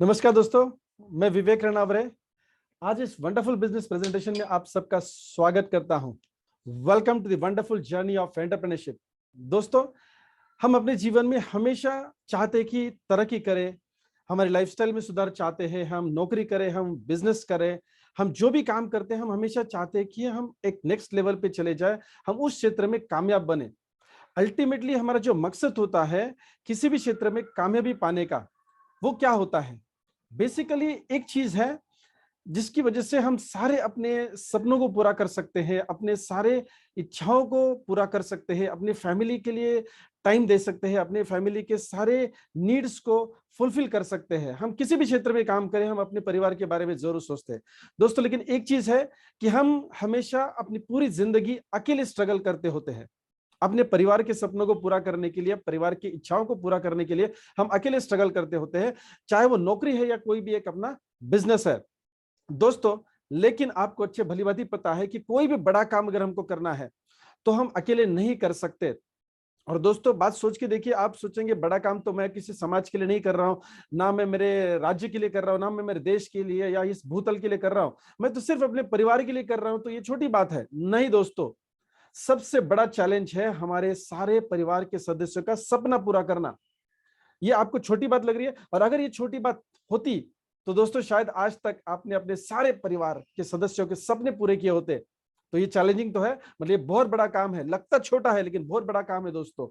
नमस्कार दोस्तों, मैं विवेक रणावरे आज इस वंडरफुल बिजनेस प्रेजेंटेशन में आप सबका स्वागत करता हूं। Welcome to the wonderful journey of entrepreneurship. दोस्तों, हम अपने जीवन में हमेशा चाहते कि तरक्की करें, हमारे लाइफस्टाइल में सुधार चाहते हैं, हम नौकरी करें, हम बिजनेस करें, हम जो भी काम करते हैं हम हमेशा चाहते हैं कि हम एक नेक्स्ट लेवल पे चले जाए, हम उस क्षेत्र में कामयाब बने। अल्टीमेटली हमारा जो मकसद होता है किसी भी क्षेत्र में कामयाबी पाने का, वो क्या होता है? बेसिकली एक चीज है जिसकी वजह से हम सारे अपने सपनों को पूरा कर सकते हैं, अपने सारे इच्छाओं को पूरा कर सकते हैं, अपनी फैमिली के लिए टाइम दे सकते हैं, अपने फैमिली के सारे नीड्स को फुलफिल कर सकते हैं। हम किसी भी क्षेत्र में काम करें, हम अपने परिवार के बारे में जरूर सोचते हैं दोस्तों। लेकिन एक चीज है कि हम हमेशा अपनी पूरी जिंदगी अकेले स्ट्रगल करते होते हैं। अपने परिवार के सपनों को पूरा करने के लिए, परिवार की इच्छाओं को पूरा करने के लिए हम अकेले स्ट्रगल करते होते हैं, चाहे वो नौकरी है या कोई भी एक अपना बिजनेस है दोस्तों। लेकिन आपको अच्छे भली भांति पता है कि कोई भी बड़ा काम अगर हमको करना है तो हम अकेले नहीं कर सकते। और दोस्तों, बात सोच के देखिए, आप सोचेंगे बड़ा काम तो मैं किसी समाज के लिए नहीं कर रहा हूं, ना मैं मेरे राज्य के लिए कर रहा हूं, ना मैं मेरे देश के लिए या इस भूतल के लिए कर रहा हूं, मैं तो सिर्फ अपने परिवार के लिए कर रहा हूं, तो ये छोटी बात है। नहीं दोस्तों, सबसे बड़ा चैलेंज है हमारे सारे परिवार के सदस्यों का सपना पूरा करना। ये आपको छोटी बात लग रही है, और अगर ये छोटी बात होती तो दोस्तों शायद आज तक आपने अपने सारे परिवार के सदस्यों के सपने पूरे किए होते। तो ये चैलेंजिंग तो है, मतलब ये बहुत बड़ा काम है, लगता छोटा है लेकिन बहुत बड़ा काम है दोस्तों।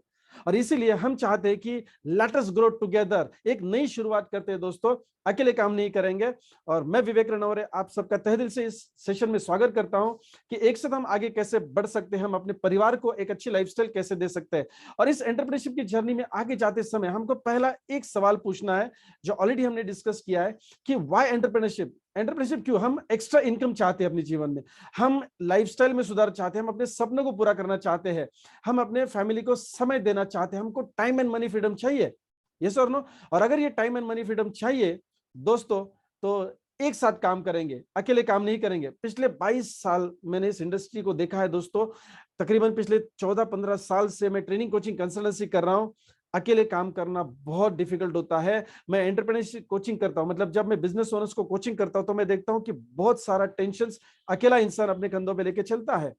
और इसीलिए हम चाहते हैं कि लेट अस ग्रो टुगेदर, एक नई शुरुआत करते हैं दोस्तों, अकेले काम नहीं करेंगे। और मैं विवेक रनौरे आप सबका तहे दिल से इस सेशन में स्वागत करता हूं कि एक साथ हम आगे कैसे बढ़ सकते हैं, हम अपने परिवार को एक अच्छी लाइफस्टाइल कैसे दे सकते हैं। और इस एंटरप्रेन्योरशिप की जर्नी में आगे जाते समय हमको पहला एक सवाल पूछना है जो ऑलरेडी हमने डिस्कस किया है कि व्हाई एंटरप्रेन्योरशिप। एंटरप्रेन्योरशिप क्यों? हम एक्स्ट्रा इनकम चाहते हैं अपने जीवन में, हम लाइफस्टाइल में सुधार चाहते हैं, हम अपने सपनों को पूरा करना चाहते हैं, हम अपने फैमिली को समय देना चाहते हैं, हमको टाइम एंड मनी फ्रीडम चाहिए। यस और नो? और अगर ये टाइम एंड मनी फ्रीडम चाहिए दोस्तों, तो एक साथ काम करेंगे, अकेले काम नहीं करेंगे। पिछले 22 साल मैंने इस इंडस्ट्री को देखा है दोस्तों, तकरीबन पिछले 14-15 साल से मैं ट्रेनिंग कोचिंग कंसल्टेंसी कर रहा हूं। अकेले काम करना बहुत डिफिकल्ट होता है। मैं एंटरप्रेन्योरशिप कोचिंग करता हूं, मतलब जब मैं बिजनेस ओनर्स को कोचिंग करता हूं तो मैं देखता हूं कि बहुत सारा टेंशन अकेला इंसान अपने कंधों पे लेके चलता है।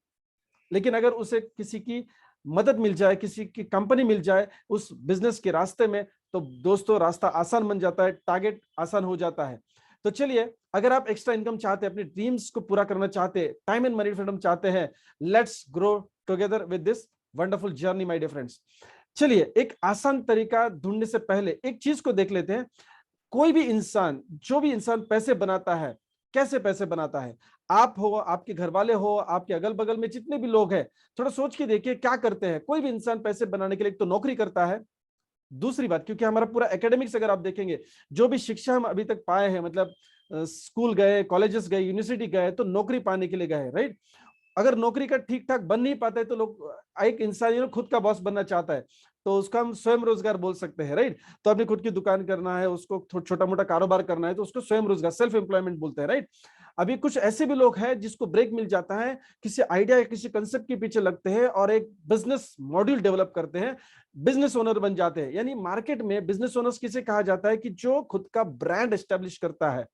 लेकिन अगर उसे किसी की मदद मिल जाए, किसी की कंपनी मिल जाए उस बिजनेस के रास्ते में, तो दोस्तों रास्ता आसान बन जाता है, टारगेट आसान हो जाता है। तो चलिए, अगर आप एक्स्ट्रा इनकम चाहते हैं, अपने ड्रीम्स को पूरा करना चाहते हैं, टाइम एंड मनी फ्रीडम चाहते हैं, let's grow together with this wonderful journey my dear friends. चलिए, एक आसान तरीका ढूंढने से पहले एक चीज को देख लेते हैं। कोई भी इंसान, जो भी इंसान पैसे बनाता है, कैसे पैसे बनाता है? आप हो, आपके घर वाले हो, आपके अगल बगल में जितने भी लोग हैं, थोड़ा सोच के देखिए क्या करते हैं। कोई भी इंसान पैसे बनाने के लिए एक तो नौकरी करता है। दूसरी बात, क्योंकि हमारा पूरा एकेडमिक्स अगर आप देखेंगे, जो भी शिक्षा हम अभी तक पाए हैं, मतलब स्कूल गए, कॉलेजेस गए, यूनिवर्सिटी गए, तो नौकरी पाने के लिए गए, राइट? अगर नौकरी का ठीक ठाक बन नहीं पाता है तो लोग, एक इंसान खुद का बॉस बनना चाहता है, तो उसका हम स्वयं रोजगार बोल सकते हैं, राइट? तो अपनी खुद की दुकान करना है, उसको छोटा मोटा कारोबार करना है, तो उसको स्वयं रोजगार, सेल्फ एम्प्लॉयमेंट बोलते हैं, राइट? अभी कुछ ऐसे भी लोग हैं जिसको ब्रेक मिल जाता है, किसी आइडिया या किसी कंसेप्ट के पीछे लगते हैं और एक बिजनेस मॉड्यूल डेवलप करते हैं, बिजनेस ओनर बन जाते हैं। यानी मार्केट में बिजनेस ओनर्स किसे कहा जाता है? कि जो खुद का ब्रांड एस्टेब्लिश करता है,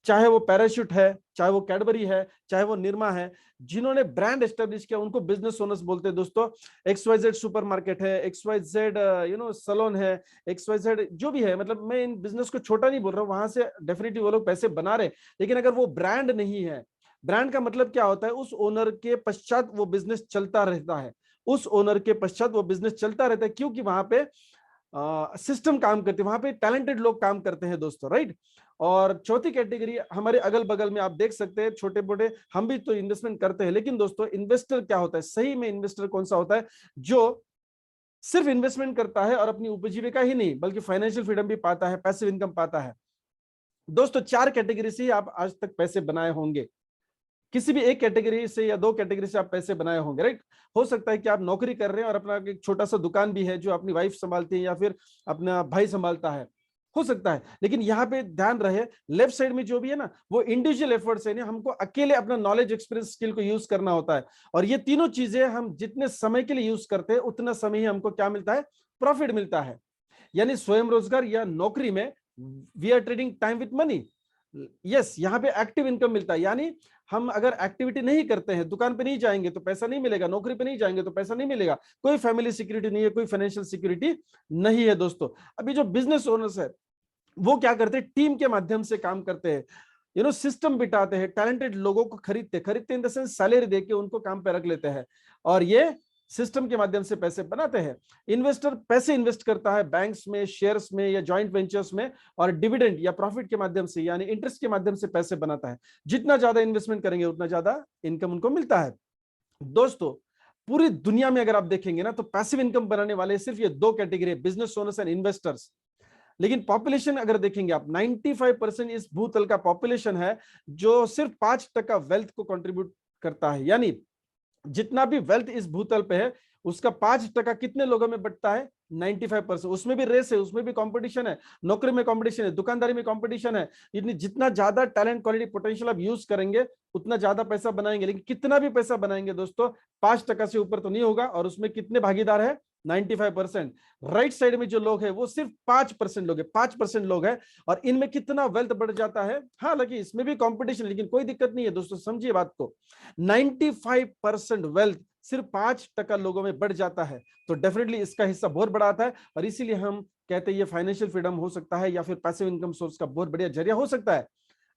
चाहे वो पैराशूट है, चाहे वो कैडबरी है, चाहे वो निरमा है, जिन्होंने ब्रांड एस्टेब्लिश किया उनको बिजनेस ओनर्स बोलते हैं दोस्तों। XYZ सुपरमार्केट है, XYZ सैलून है, XYZ जो भी है, मतलब मैं इन बिजनेस को छोटा नहीं बोल रहा हूं, वहां से डेफिनेटली वो लोग पैसे बना रहे, लेकिन अगर वो ब्रांड नहीं है, ब्रांड का मतलब क्या होता है? उस ओनर के पश्चात वो बिजनेस चलता रहता है, उस ओनर के पश्चात वो बिजनेस चलता रहता है, क्योंकि वहां पे सिस्टम काम करते हैं, वहां पे टैलेंटेड लोग काम करते हैं दोस्तों, राइट? और चौथी कैटेगरी हमारे अगल बगल में आप देख सकते हैं, छोटे मोटे हम भी तो इन्वेस्टमेंट करते हैं, लेकिन दोस्तों इन्वेस्टर क्या होता है? सही में इन्वेस्टर कौन सा होता है? जो सिर्फ इन्वेस्टमेंट करता है और अपनी उपजीविका ही नहीं बल्कि फाइनेंशियल फ्रीडम भी पाता है, पैसिव इनकम पाता है। दोस्तों 4 कैटेगरी से ही आप आज तक पैसे बनाए होंगे, किसी भी एक कैटेगरी से या 2 कैटेगरी से आप पैसे बनाए होंगे, राइट? हो सकता है कि आप नौकरी कर रहे हैं और अपना एक छोटा सा दुकान भी है जो अपनी वाइफ संभालती है या फिर अपना भाई संभालता है, हो सकता है। लेकिन यहाँ पे ध्यान रहे, लेफ्ट साइड में जो भी है ना, वो इंडिविजुअल एफर्ट्स है ना, हमको अकेले अपना नॉलेज, एक्सपीरियंस, स्किल को यूज करना होता है। और ये तीनों चीजें हम जितने समय के लिए यूज करते हैं, उतना समय ही हमको क्या मिलता है? प्रॉफिट मिलता है। यानी स्वयं रोजगार या नौकरी में we are trading time with money. Yes, यहाँ पे एक्टिव इनकम मिलता है, यानी हम अगर एक्टिविटी नहीं करते हैं, दुकान पे नहीं जाएंगे तो पैसा नहीं मिलेगा, नौकरी पे नहीं जाएंगे तो पैसा नहीं मिलेगा, कोई फैमिली सिक्योरिटी नहीं है, कोई फाइनेंशियल सिक्योरिटी नहीं है दोस्तों। अभी जो बिजनेस ओनर्स है वो क्या करते हैं, टीम के माध्यम से काम करते हैं, सिस्टम बिठाते हैं, टैलेंटेड लोगों को खरीदते इन द सेंस सैलरी देके उनको काम पे रख लेते हैं और ये सिस्टम के माध्यम से पैसे बनाते हैं। इन्वेस्टर पैसे इन्वेस्ट करता है बैंक्स में, शेयर्स में या जॉइंट वेंचर्स में, और डिविडेंड या प्रॉफिट के माध्यम से यानी इंटरेस्ट के माध्यम से पैसे बनाता है। जितना ज्यादा इन्वेस्टमेंट करेंगे उतना ज्यादा इनकम उनको मिलता है। दोस्तों पूरी दुनिया में अगर आप देखेंगे ना तो पैसिव इनकम बनाने वाले सिर्फ ये दो category, business owners and investors. लेकिन पॉपुलेशन अगर देखेंगे आप, 95% इस भूतल का पॉपुलेशन है जो सिर्फ 5% वेल्थ को कंट्रीब्यूट करता है। यानी जितना भी वेल्थ इस भूतल पे है उसका 5% कितने लोगों में बंटता है, 95%। उसमें भी रेस है, उसमें भी कंपटीशन है, नौकरी में कंपटीशन है, दुकानदारी में कंपटीशन है। इतनी जितना ज्यादा टैलेंट क्वालिटी पोटेंशियल आप यूज करेंगे उतना ज्यादा पैसा बनाएंगे। लेकिन कितना भी पैसा बनाएंगे दोस्तों 5% से ऊपर तो नहीं होगा। और उसमें कितने भागीदार है, 95%। राइट साइड में जो लोग हैं वो सिर्फ 5% लोग है, 5% लोग हैं। और इनमें कितना वेल्थ बढ़ जाता है, हालांकि इसमें भी कंपटीशन, लेकिन कोई दिक्कत नहीं है दोस्तों, समझिए बात को। 95% वेल्थ सिर्फ 5% लोगों में बढ़ जाता है, तो डेफिनेटली इसका हिस्सा बहुत बड़ा आता है। और इसीलिए हम कहते हैं ये फाइनेंशियल फ्रीडम हो सकता है या फिर पैसिव इनकम सोर्स का बहुत बढ़िया जरिया हो सकता है।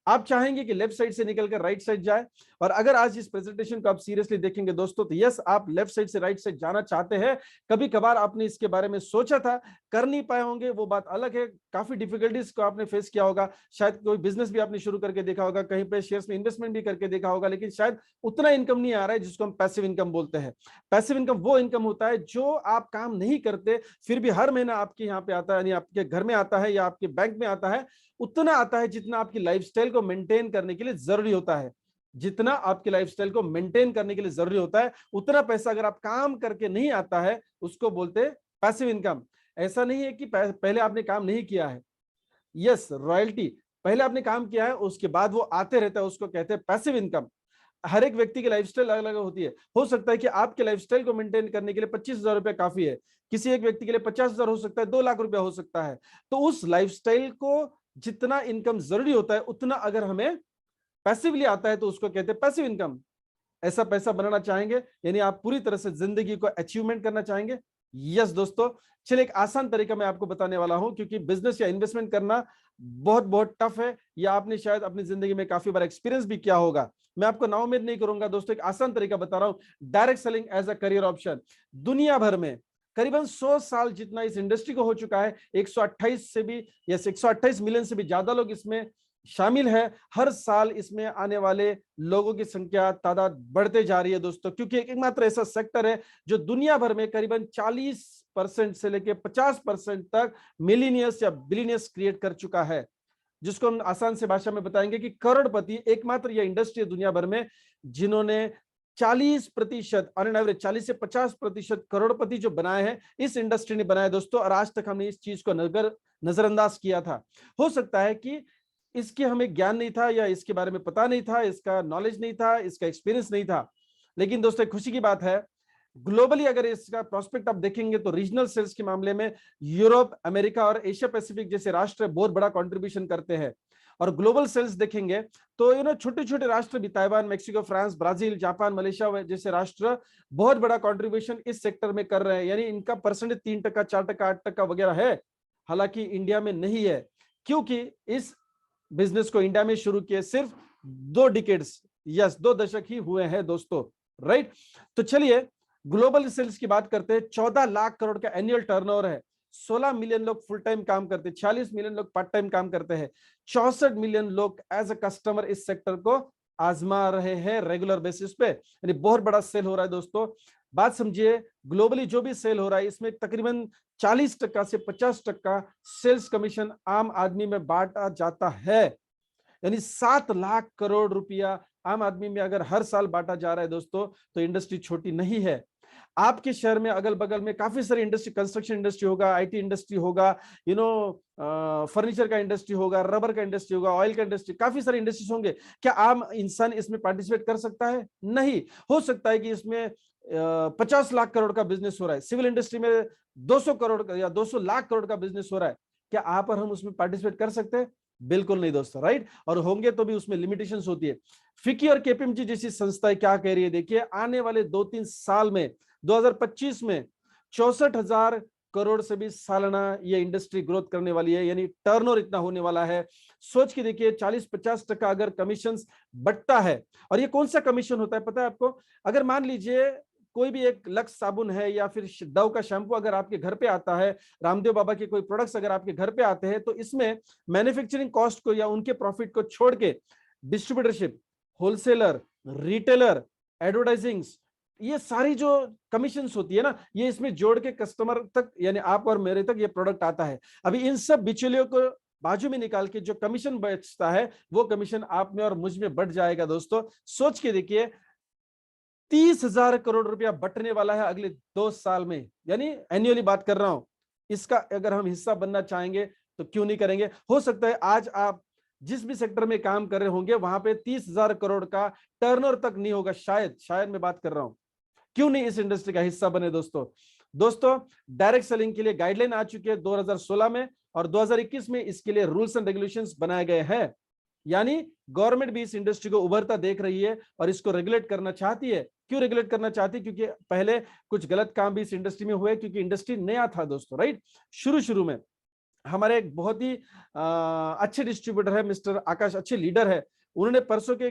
आप चाहेंगे कि लेफ्ट साइड से निकलकर राइट साइड जाए, और अगर आज इस प्रेजेंटेशन को आप सीरियसली देखेंगे दोस्तों तो यस, आप लेफ्ट साइड से राइट साइड जाना चाहते हैं। कभी कभार आपने इसके बारे में सोचा था, कर नहीं पाए होंगे, वो बात अलग है। काफी डिफिकल्टीज को आपने फेस किया होगा, शायद कोई बिजनेस भी आपने शुरू करके देखा होगा, कहीं पे शेयर्स में इन्वेस्टमेंट भी करके देखा होगा, लेकिन शायद उतना इनकम नहीं आ रहा है जिसको हम पैसिव इनकम बोलते हैं। पैसिव इनकम वो इनकम होता है जो आप काम नहीं करते फिर भी हर महीना आपके यहाँ पे आता है, यानी आपके घर में आता है या आपके बैंक में आता है, उतना आता है जितना आपकी लाइफस्टाइल को मेंटेन करने के लिए जरूरी होता है। जितना आपकी लाइफस्टाइल को मेंटेन करने के लिए जरूरी होता है उतना पैसा अगर आप काम करके नहीं आता है उसको बोलते हैं पैसिव इनकम। ऐसा नहीं है कि पहले आपने काम नहीं किया है, यस, रॉयल्टी पहले आपने काम किया है उसके बाद वो आते रहता है, उसको कहते हैं पैसिव इनकम। हर एक व्यक्ति की लाइफस्टाइल अलग अलग होती है। हो सकता है कि आपके लाइफस्टाइल को मेंटेन करने के लिए 25,000 रुपए काफी है, किसी एक व्यक्ति के लिए 50,000 हो सकता है, 2 लाख रुपया हो सकता है। तो उस लाइफस्टाइल को जितना इनकम जरूरी होता है उतना अगर हमें पैसिवली आता है तो उसको कहते हैं पैसिव इनकम। ऐसा पैसा बनाना चाहेंगे, यानी आप पूरी तरह से जिंदगी को अचीवमेंट करना चाहेंगे। यस दोस्तों, चलिए एक आसान तरीका मैं आपको बताने वाला हूं, क्योंकि बिजनेस या इन्वेस्टमेंट करना बहुत बहुत टफ है, या आपने शायद अपनी जिंदगी में काफी बार एक्सपीरियंस भी किया होगा। मैं आपको नाउम्मीद नहीं करूंगा दोस्तों, एक आसान तरीका बता रहा हूं, direct selling as a career option. दुनिया भर में करीबन 100 साल जितना इस इंडस्ट्री को हो चुका है, 128 से भी या 128 मिलियन से भी ज्यादा लोग इसमें शामिल है। हर साल इसमें आने वाले लोगों की संख्या तादाद बढ़ते जा रही है दोस्तों, क्योंकि एकमात्र ऐसा सेक्टर है जो दुनिया भर में करीबन 40% से लेकर 50% तक मिलीनियर्स या बिलीनियर्स क्रिएट कर चुका है, जिसको हम आसान से भाषा में बताएंगे कि करोड़पति। एकमात्र यह इंडस्ट्री है दुनिया भर में जिन्होंने 40% ऑन एन एवरेज 40 से 50% करोड़पति जो बनाए हैं इस इंडस्ट्री ने बनाए दोस्तों। और आज तक हमने इस चीज को नजरअंदाज किया था। हो सकता है कि इसके हमें ज्ञान नहीं था, या इसके बारे में पता नहीं था, इसका नॉलेज नहीं था, इसका एक्सपीरियंस नहीं था। लेकिन दोस्तों खुशी की बात है, ग्लोबली अगर इसका प्रोस्पेक्ट आप देखेंगे तो रीजनल सेल्स के मामले में यूरोप, अमेरिका और एशिया पैसिफिक जैसे राष्ट्र बहुत बड़ा कंट्रीब्यूशन करते हैं। और ग्लोबल सेल्स देखेंगे तो छोटे छोटे राष्ट्र भी, Taiwan, Mexico, France, Brazil, Japan, Malaysia जैसे राष्ट्र बहुत बड़ा कंट्रीब्यूशन इस सेक्टर में कर रहे हैं। यानी इनका परसेंटेज 3%, 4%, 8% वगैरह है। हालांकि इंडिया में नहीं है, क्योंकि इस बिजनेस को इंडिया में शुरू किए सिर्फ 2 डिकेड्स, यस 2 दशक ही हुए हैं दोस्तों, राइट। तो चलिए ग्लोबल सेल्स की बात करते हैं। 14 लाख करोड़ का एनुअल टर्नओवर है, 16 मिलियन लोग फुल टाइम काम करते हैं, 46 मिलियन लोग पार्ट टाइम काम करते हैं, 64 मिलियन लोग एज अ कस्टमर इस सेक्टर को आजमा रहे हैं रेगुलर बेसिस पे। यानी बहुत बड़ा सेल हो रहा है दोस्तों। बात समझिए, ग्लोबली जो भी सेल हो रहा है इसमें तकरीबन 40% से 50% सेल्स कमीशन आम आदमी में बांटा जाता है। यानी 7 लाख करोड़ रुपया आम आदमी में अगर हर साल बांटा जा रहा है दोस्तों, तो इंडस्ट्री छोटी नहीं है। आपके शहर में अगल बगल में काफी सारी इंडस्ट्री, कंस्ट्रक्शन इंडस्ट्री होगा, आईटी इंडस्ट्री होगा, फर्नीचर का इंडस्ट्री होगा, रबर का इंडस्ट्री होगा, ऑयल का इंडस्ट्री, काफी सारे इंडस्ट्रीज होंगे। क्या आम इंसान इसमें पार्टिसिपेट कर सकता है? नहीं। हो सकता है कि इसमें 50 लाख करोड़ का बिजनेस हो रहा है, सिविल इंडस्ट्री में 200 करोड़ या 200 लाख करोड़ का बिजनेस हो रहा है, क्या आप और हम उसमें पार्टिसिपेट कर सकते हैं? बिल्कुल नहीं दोस्तों, राइट। और होंगे तो भी उसमें लिमिटेशंस होती है। फिक्की और केपीएमजी जैसी संस्थाएं क्या कह रही है, देखिए आने वाले 2-3 साल में 2025 में 64,000 करोड़ से भी सालाना ये इंडस्ट्री ग्रोथ करने वाली है, यानी टर्नओवर इतना होने वाला है। सोच के देखिए 40-50% अगर कमीशन बढ़ता है, और ये कौन सा कमीशन होता है पता है आपको? अगर मान लीजिए कोई भी एक लक्स साबुन है या फिर डव का शैम्पू अगर आपके घर पे आता है, रामदेव बाबा के कोई प्रोडक्ट्स अगर आपके घर पे आते हैं, तो इसमें मैन्युफैक्चरिंग कॉस्ट को या उनके प्रॉफिट को छोड़ के डिस्ट्रीब्यूटरशिप, होलसेलर, रिटेलर, एडवर्टाइजिंग, ये सारी जो कमीशंस होती है ना, ये इसमें जोड़ के कस्टमर तक यानी आप और मेरे तक ये प्रोडक्ट आता है। अभी इन सब बिचौलियों को बाजू में निकाल के जो कमीशन बचता है, वो कमीशन आप में और मुझ में बढ़ जाएगा दोस्तों। सोच के देखिए 30,000 करोड़ रुपया बटने वाला है अगले 2 साल में, यानी एनुअली बात कर रहा हूं। इसका अगर हम हिस्सा बनना चाहेंगे तो क्यों नहीं करेंगे? हो सकता है आज आप जिस भी सेक्टर में काम कर रहे होंगे वहां पे 30,000 करोड़ का टर्नओवर तक नहीं होगा, शायद मैं बात कर रहा हूं। क्यों नहीं इस इंडस्ट्री का हिस्सा बने दोस्तों? डायरेक्ट सेलिंग के लिए गाइडलाइन आ चुकी है 2016 में, और 2021 में इसके लिए रूल्स एंड रेगुलेशंस बनाए गए हैं। यानी गवर्नमेंट भी इस इंडस्ट्री को उभरता देख रही है और इसको रेगुलेट करना चाहती है। क्यों रेगुलेट करना चाहती है? क्योंकि पहले कुछ गलत काम भी इस इंडस्ट्री में हुए, क्योंकि इंडस्ट्री नया था दोस्तों, राइट। शुरू में हमारे एक बहुत ही अच्छे डिस्ट्रीब्यूटर है मिस्टर आकाश, अच्छे लीडर है। उन्होंने परसों के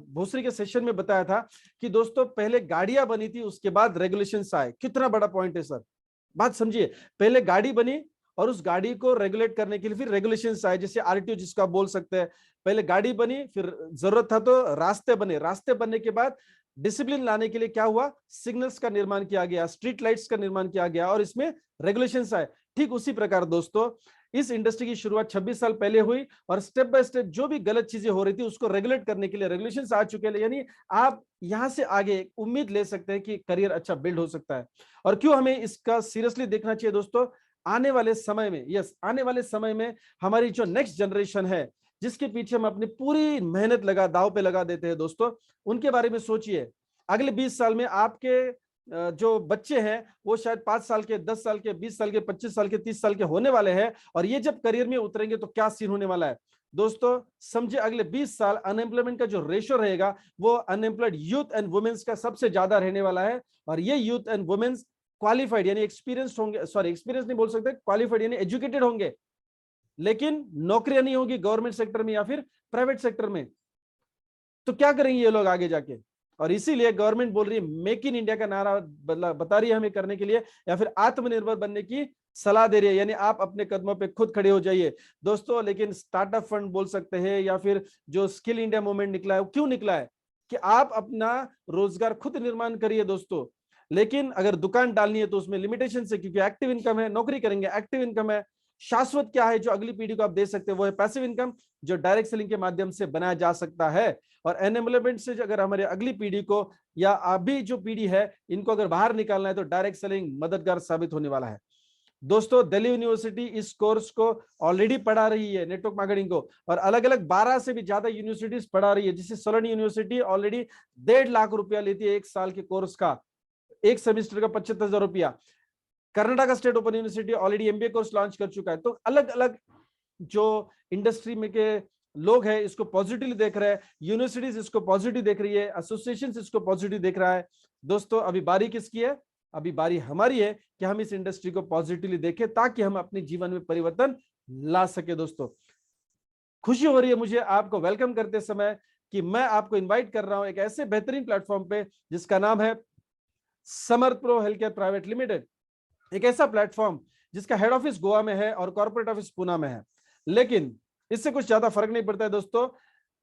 भोसरी के सेशन में बताया था कि दोस्तों पहले गाड़ियां बनी थी, उसके बाद रेगुलेशंस आए। कितना बड़ा पॉइंट है सर, बात समझिए। पहले गाड़ी बनी और उस गाड़ी को रेगुलेट करने के लिए फिर रेगुलेशंस आए, जैसे आरटीओ जिसको आप बोल सकते हैं। पहले गाड़ी बनी, फिर जरूरत था तो रास्ते बने, रास्ते बनने के बाद डिसिप्लिन लाने के लिए क्या हुआ, सिग्नल्स का निर्माण किया गया, स्ट्रीट लाइट्स का निर्माण किया गया, और इसमें रेगुलेशंस आए। ठीक उसी प्रकार दोस्तों इस इंडस्ट्री की शुरुआत 26 साल पहले हुई, और स्टेप बाय स्टेप जो भी गलत चीजें हो रही थी उसको रेगुलेट करने के लिए रेगुलेशंस आ चुके हैं। यानी आप यहां से आगे उम्मीद ले सकते हैं कि करियर अच्छा बिल्ड हो सकता है। और क्यों हमें इसका सीरियसली देखना चाहिए दोस्तों? आने वाले समय में, आने वाले समय में हमारी जो नेक्स्ट जनरेशन है, जिसके पीछे हम अपनी पूरी मेहनत दाव पे लगा देते हैं दोस्तों, उनके बारे में सोचिए। अगले 20 साल में आपके जो बच्चे हैं वो शायद 5 साल के, 10 साल के, 20 साल के, 25 साल के, 30 साल के होने वाले हैं, और ये जब करियर में उतरेंगे तो क्या सीन होने वाला है दोस्तों? समझे, अगले 20 साल अनएम्प्लॉयमेंट का जो रेशियो रहेगा वो अनएम्प्लॉयड यूथ एंड वुमेन्स का सबसे ज्यादा रहने वाला है। और ये यूथ एंड वुमेन्स क्वालिफाइड यानी एक्सपीरियंस्ड होंगे, सॉरी एक्सपीरियंस नहीं बोल सकते, क्वालिफाइड यानी एजुकेटेड होंगे, लेकिन नौकरियां नहीं होगी गवर्नमेंट सेक्टर में या फिर प्राइवेट सेक्टर में। तो क्या करेंगे ये लोग आगे जाके? और इसीलिए गवर्नमेंट बोल रही है, मेक इन इंडिया का नारा बता रही है हमें करने के लिए, या फिर आत्मनिर्भर बनने की सलाह दे रही है, यानी आप अपने कदमों पे खुद खड़े हो जाइए दोस्तों। लेकिन स्टार्टअप फंड बोल सकते हैं, या फिर जो स्किल इंडिया मूवमेंट निकला है, वो क्यों निकला है? कि आप अपना रोजगार खुद निर्माण करिए दोस्तों। लेकिन अगर दुकान डालनी है तो उसमें लिमिटेशन है, क्योंकि एक्टिव इनकम है, नौकरी करेंगे, एक्टिव इनकम है। शाश्वत क्या है जो अगली पीढ़ी को आप दे सकते हैं, वो है पैसिव इनकम, जो डायरेक्ट सेलिंग के माध्यम से बनाया जा सकता है। और एनएम्प्लॉयमेंट से अगर हमारे अगली पीढ़ी को या अभी जो पीढ़ी है इनको अगर बाहर निकालना है, तो डायरेक्ट सेलिंग मददगार साबित होने वाला है दोस्तों। दिल्ली यूनिवर्सिटी इस कोर्स को ऑलरेडी पढ़ा रही है, नेटवर्क मार्केटिंग को, और अलग अलग 12 से भी ज्यादा यूनिवर्सिटीज पढ़ा रही है। जैसे सोलन यूनिवर्सिटी ऑलरेडी 1.5 लाख रुपया लेती है 1 साल के कोर्स का, एक सेमेस्टर का 75,000 रुपया। Karnataka state open university already MBA course launch कर चुका है। तो अलग अलग जो इंडस्ट्री में के लोग हैं इसको पॉजिटिवली देख रहे हैं, यूनिवर्सिटीज इसको पॉजिटिव देख रही है, एसोसिएशन इसको पॉजिटिव देख रहा है। दोस्तों अभी बारी किसकी है? अभी बारी हमारी है कि हम इस इंडस्ट्री को पॉजिटिवली देखें, ताकि हम अपने जीवन में परिवर्तन ला सके। दोस्तों खुशी हो रही है मुझे आपको वेलकम करते समय कि मैं आपको इनवाइट कर रहा हूं एक ऐसे बेहतरीन प्लेटफॉर्म पे जिसका नाम है Samarth pro health care private limited. एक ऐसा प्लेटफॉर्म जिसका हेड ऑफिस गोवा में है और कॉर्पोरेट ऑफिस पुणे में है, लेकिन इससे कुछ ज्यादा फर्क नहीं पड़ता है दोस्तों।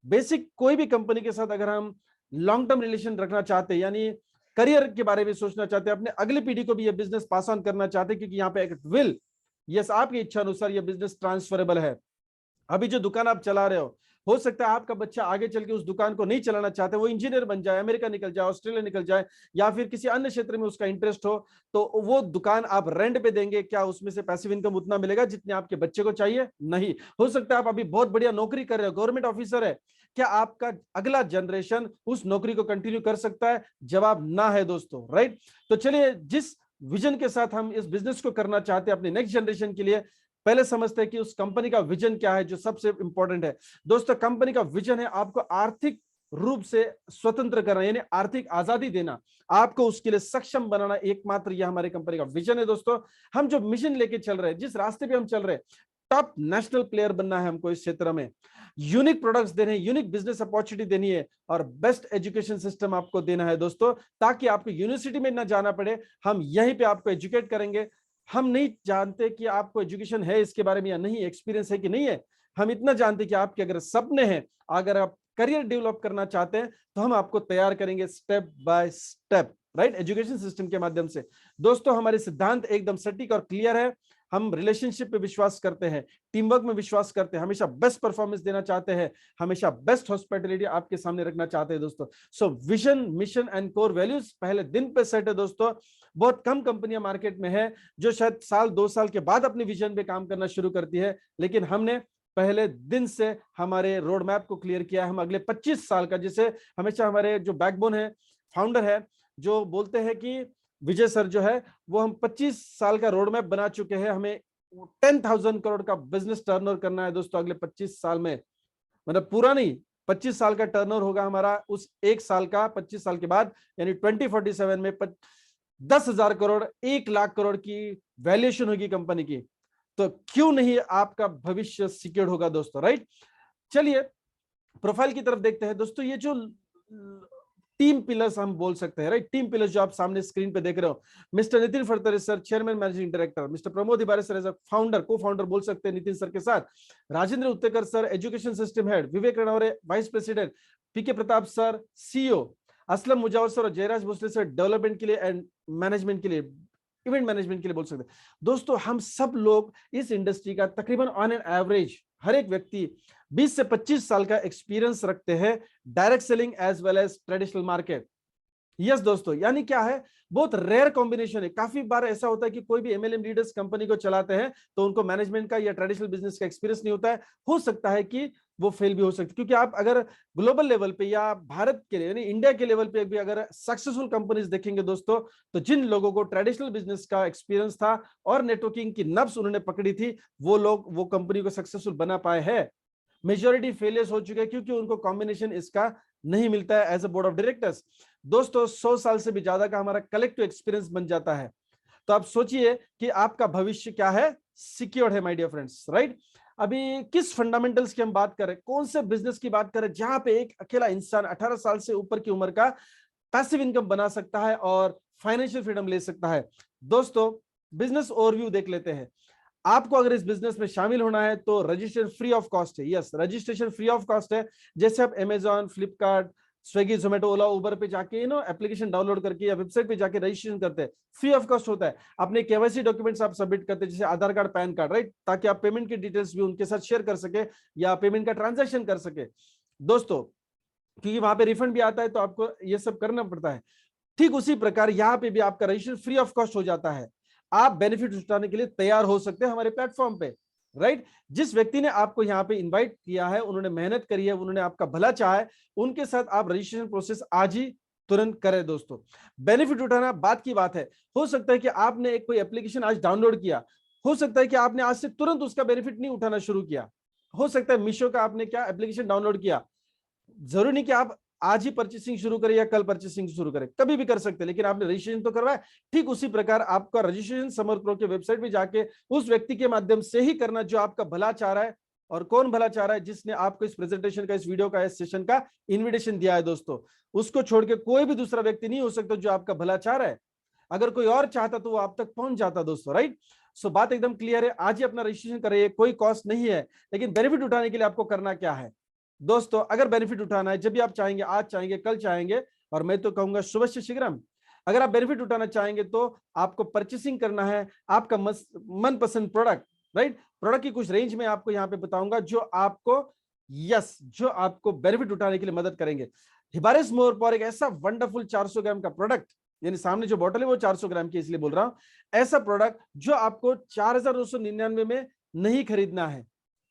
बेसिक कोई भी कंपनी के साथ अगर हम लॉन्ग टर्म रिलेशन रखना चाहते हैं, यानी करियर के बारे में सोचना चाहते हैं, अपने अगली पीढ़ी को भी ये बिजनेस पास ऑन करना चाहते हैं, क्योंकि यहाँ पे एक विल, यस आपकी इच्छा अनुसार ये बिजनेस ट्रांसफरेबल है। अभी जो दुकान आप चला रहे हो सकता है आपका बच्चा आगे चल के उस दुकान को नहीं चलाना चाहते, वो इंजीनियर बन जाए, अमेरिका निकल जाए, ऑस्ट्रेलिया निकल जाए, या फिर किसी अन्य क्षेत्र में उसका इंटरेस्ट हो, तो वो दुकान आप रेंट पे देंगे, क्या उसमें से पैसिव इनकम उतना मिलेगा जितने आपके बच्चे को चाहिए? नहीं। हो सकता है आप अभी बहुत बढ़िया नौकरी कर रहे हो, गवर्नमेंट ऑफिसर है, क्या आपका अगला जनरेशन उस नौकरी को कंटिन्यू कर सकता है? जवाब ना है दोस्तों, राइट। तो चलिए जिस विजन के साथ हम इस बिजनेस को करना चाहते हैं अपने नेक्स्ट जनरेशन के लिए, पहले समझते हैं कि उस कंपनी का विजन क्या है, जो सबसे इंपॉर्टेंट है। दोस्तों, कंपनी का विजन है आपको आर्थिक रूप से स्वतंत्र करना, यानी आर्थिक आजादी देना, आपको उसके लिए सक्षम बनाना, एकमात्र यह हमारी कंपनी का विजन है। दोस्तों, हम जो मिशन लेके चल रहे हैं, जिस रास्ते पे हम चल रहे हैं, टॉप नेशनल प्लेयर बनना है हमको इस क्षेत्र में, यूनिक प्रोडक्ट्स देने हैं, यूनिक बिजनेस अपॉर्चुनिटी देनी है और बेस्ट एजुकेशन सिस्टम आपको देना है दोस्तों, ताकि आपको यूनिवर्सिटी में ना जाना पड़े, हम यहीं पे आपको एजुकेट करेंगे। हम नहीं जानते कि आपको एजुकेशन है इसके बारे में या नहीं, एक्सपीरियंस है कि नहीं है, हम इतना जानते कि आपके अगर सपने हैं, अगर आप करियर डेवलप करना चाहते हैं, तो हम आपको तैयार करेंगे step by step, right, education system के माध्यम से। दोस्तों, हमारे सिद्धांत एकदम सटीक और क्लियर है। हम रिलेशनशिप पे विश्वास करते हैं, टीम वर्क में विश्वास करते हैं, हमेशा बेस्ट परफॉर्मेंस देना चाहते हैं, हमेशा बेस्ट हॉस्पिटैलिटी आपके सामने रखना चाहते हैं दोस्तों। So vision, mission and core values पहले दिन पे सेट है दोस्तों। बहुत कम कंपनियां मार्केट में है जो शायद साल 2 साल के बाद अपने विजन पे काम करना शुरू करती है, लेकिन हमने पहले दिन से हमारे रोड मैप को क्लियर किया है। हम अगले 25 साल का, जिसे हमेशा हमारे जो बैकबोन है, फाउंडर है, जो बोलते हैं कि विजय सर जो है, वो हम 25 साल का रोड मैप बना चुके हैं। हमें 10,000 करोड़ का बिजनेस टर्नओवर करना है दोस्तों अगले 25 साल में, मतलब पूरा नहीं, 25 साल का टर्नओवर होगा हमारा उस एक साल का, 25 साल के बाद यानी 2047 में 10,000 करोड़, 1 लाख करोड़ की वैल्यूएशन होगी कंपनी की। तो क्यों नहीं आपका भविष्य सिक्योर होगा दोस्तों, राइट। चलिए प्रोफाइल की तरफ देखते हैं दोस्तों। ये जो टीम पिलर्स हम बोल सकते हैं, राइट, टीम पिलर्स जो आप सामने स्क्रीन पे देख रहे हो, mister Nitin Phadtare sir chairman managing director, mister Pramod Hibare sir as a founder, co founder बोल सकते हैं नितिन सर के साथ, Rajendra Uttekar sir education system head, Vivek Ranaware vice president, P K Pratap sir CEO, Aslam Mujawar sir और जयराज भोसले सर डेवलपमेंट के लिए एंड मैनेजमेंट के लिए, इवेंट मैनेजमेंट के लिए बोल सकते हैं दोस्तों। हम सब लोग इस इंडस्ट्री का तकरीबन ऑन एन एवरेज हर एक व्यक्ति 20 से 25 साल का एक्सपीरियंस रखते हैं, direct selling as well as traditional market. Yes दोस्तों, यानी क्या है, बहुत रेयर कॉम्बिनेशन है। काफी बार ऐसा होता है कि कोई भी एमएलएम लीडर्स कंपनी को चलाते हैं तो उनको मैनेजमेंट का या ट्रेडिशनल बिजनेस का एक्सपीरियंस नहीं होता है। हो सकता है कि वो फेल भी हो सकती है, क्योंकि आप अगर ग्लोबल लेवल पे या भारत के यानी इंडिया के लेवल पे भी अगर सक्सेसफुल कंपनीज देखेंगे दोस्तों, तो जिन लोगों को ट्रेडिशनल बिजनेस का एक्सपीरियंस था और नेटवर्किंग की नब्ज उन्होंने पकड़ी थी, वो लोग वो कंपनी को सक्सेसफुल बना पाए हैं। मेजॉरिटी फेलियर्स हो चुके हैं क्योंकि उनको कॉम्बिनेशन इसका नहीं मिलता है as a board of directors. दोस्तों 100 साल से भी ज्यादा का हमारा कलेक्टिव एक्सपीरियंस बन जाता है। तो आप सोचिए कि आपका भविष्य क्या है, सिक्योर्ड है माय डियर फ्रेंड्स, राइट। अभी किस फंडामेंटल्स की हम बात करें, कौन से बिजनेस की बात करें जहां पे एक अकेला इंसान 18 साल से ऊपर की उम्र का पैसिव इनकम बना सकता है और फाइनेंशियल फ्रीडम ले सकता है। दोस्तों बिजनेस ओवरव्यू देख लेते हैं। आपको अगर इस बिजनेस में शामिल होना है तो रजिस्ट्रेशन फ्री ऑफ कॉस्ट है। Yes, registration free of cost है। जैसे आप अमेजॉन, फ्लिपकार्ट, स्विगी, जोमेटो, ओला, उबर पे जाके एप्लीकेशन डाउनलोड करके या वेबसाइट पे जाके रजिस्ट्रेशन करते हैं, फ्री ऑफ कॉस्ट होता है। अपने केवाईसी डॉक्यूमेंट्स आप सबमिट करते हैं, जैसे आधार कार्ड, पैन कार्ड, राइट, ताकि आप पेमेंट की डिटेल्स भी उनके साथ शेयर कर सके या पेमेंट का ट्रांजैक्शन कर सके दोस्तों, क्योंकि वहां पे रिफंड भी आता है तो आपको ये सब करना पड़ता है। ठीक उसी प्रकार यहाँ पे भी आपका रजिस्ट्रेशन फ्री ऑफ कॉस्ट हो जाता है। आप बेनिफिट उठाने के लिए तैयार हो सकते हैं हमारे प्लेटफॉर्म पे, राइट। जिस व्यक्ति ने आपको यहाँ पे इनवाइट किया है, उन्होंने मेहनत करी है, उन्होंने आपका भला चाहा है, उनके साथ आप रजिस्ट्रेशन प्रोसेस आज ही तुरंत करें दोस्तों। बेनिफिट उठाना बात की बात है। हो सकता है कि आपने एक कोई एप्लीकेशन आज डाउनलोड किया, हो सकता है कि आपने आज से तुरंत उसका बेनिफिट नहीं उठाना शुरू किया। हो सकता है मीशो का आपने क्या एप्लीकेशन डाउनलोड किया, जरूरी नहीं कि आप आज ही परचेसिंग शुरू करें या कल परचेसिंग शुरू करें, कभी भी कर सकते हैं, लेकिन आपने रजिस्ट्रेशन तो करवाया। ठीक उसी प्रकार आपका रजिस्ट्रेशन समर्थ प्रो के वेबसाइट पे जाके उस व्यक्ति के माध्यम से ही करना जो आपका भला चाह रहा है। और कौन भला चाह रहा है? जिसने आपको इस प्रेजेंटेशन का, इस वीडियो का, इस सेशन का इन्विटेशन दिया है दोस्तों। उसको छोड़ के कोई भी दूसरा व्यक्ति नहीं हो सकता जो आपका भला चाह रहा है। अगर कोई और चाहता तो वो आप तक पहुंच जाता दोस्तों, राइट। सो बात एकदम क्लियर है। आज ही अपना रजिस्ट्रेशन करिए, कोई कॉस्ट नहीं है। लेकिन बेनिफिट उठाने के लिए आपको करना क्या है दोस्तों? अगर बेनिफिट उठाना है, जब भी आप चाहेंगे, आज चाहेंगे, कल चाहेंगे, और मैं तो कहूंगा शुभस्य शीघ्रम, अगर आप बेनिफिट उठाना चाहेंगे तो आपको परचेसिंग करना है आपका मनपसंद प्रोडक्ट, राइट। प्रोडक्ट की कुछ रेंज में आपको यहाँ पे बताऊंगा जो आपको जो आपको बेनिफिट उठाने के लिए मदद करेंगे। हिबारिस मोर पावर एक ऐसा वंडरफुल 400 ग्राम का प्रोडक्ट, यानी सामने जो बोतल है वो 400 ग्राम की, इसलिए बोल रहा हूं, ऐसा प्रोडक्ट जो आपको 4,999 में नहीं खरीदना है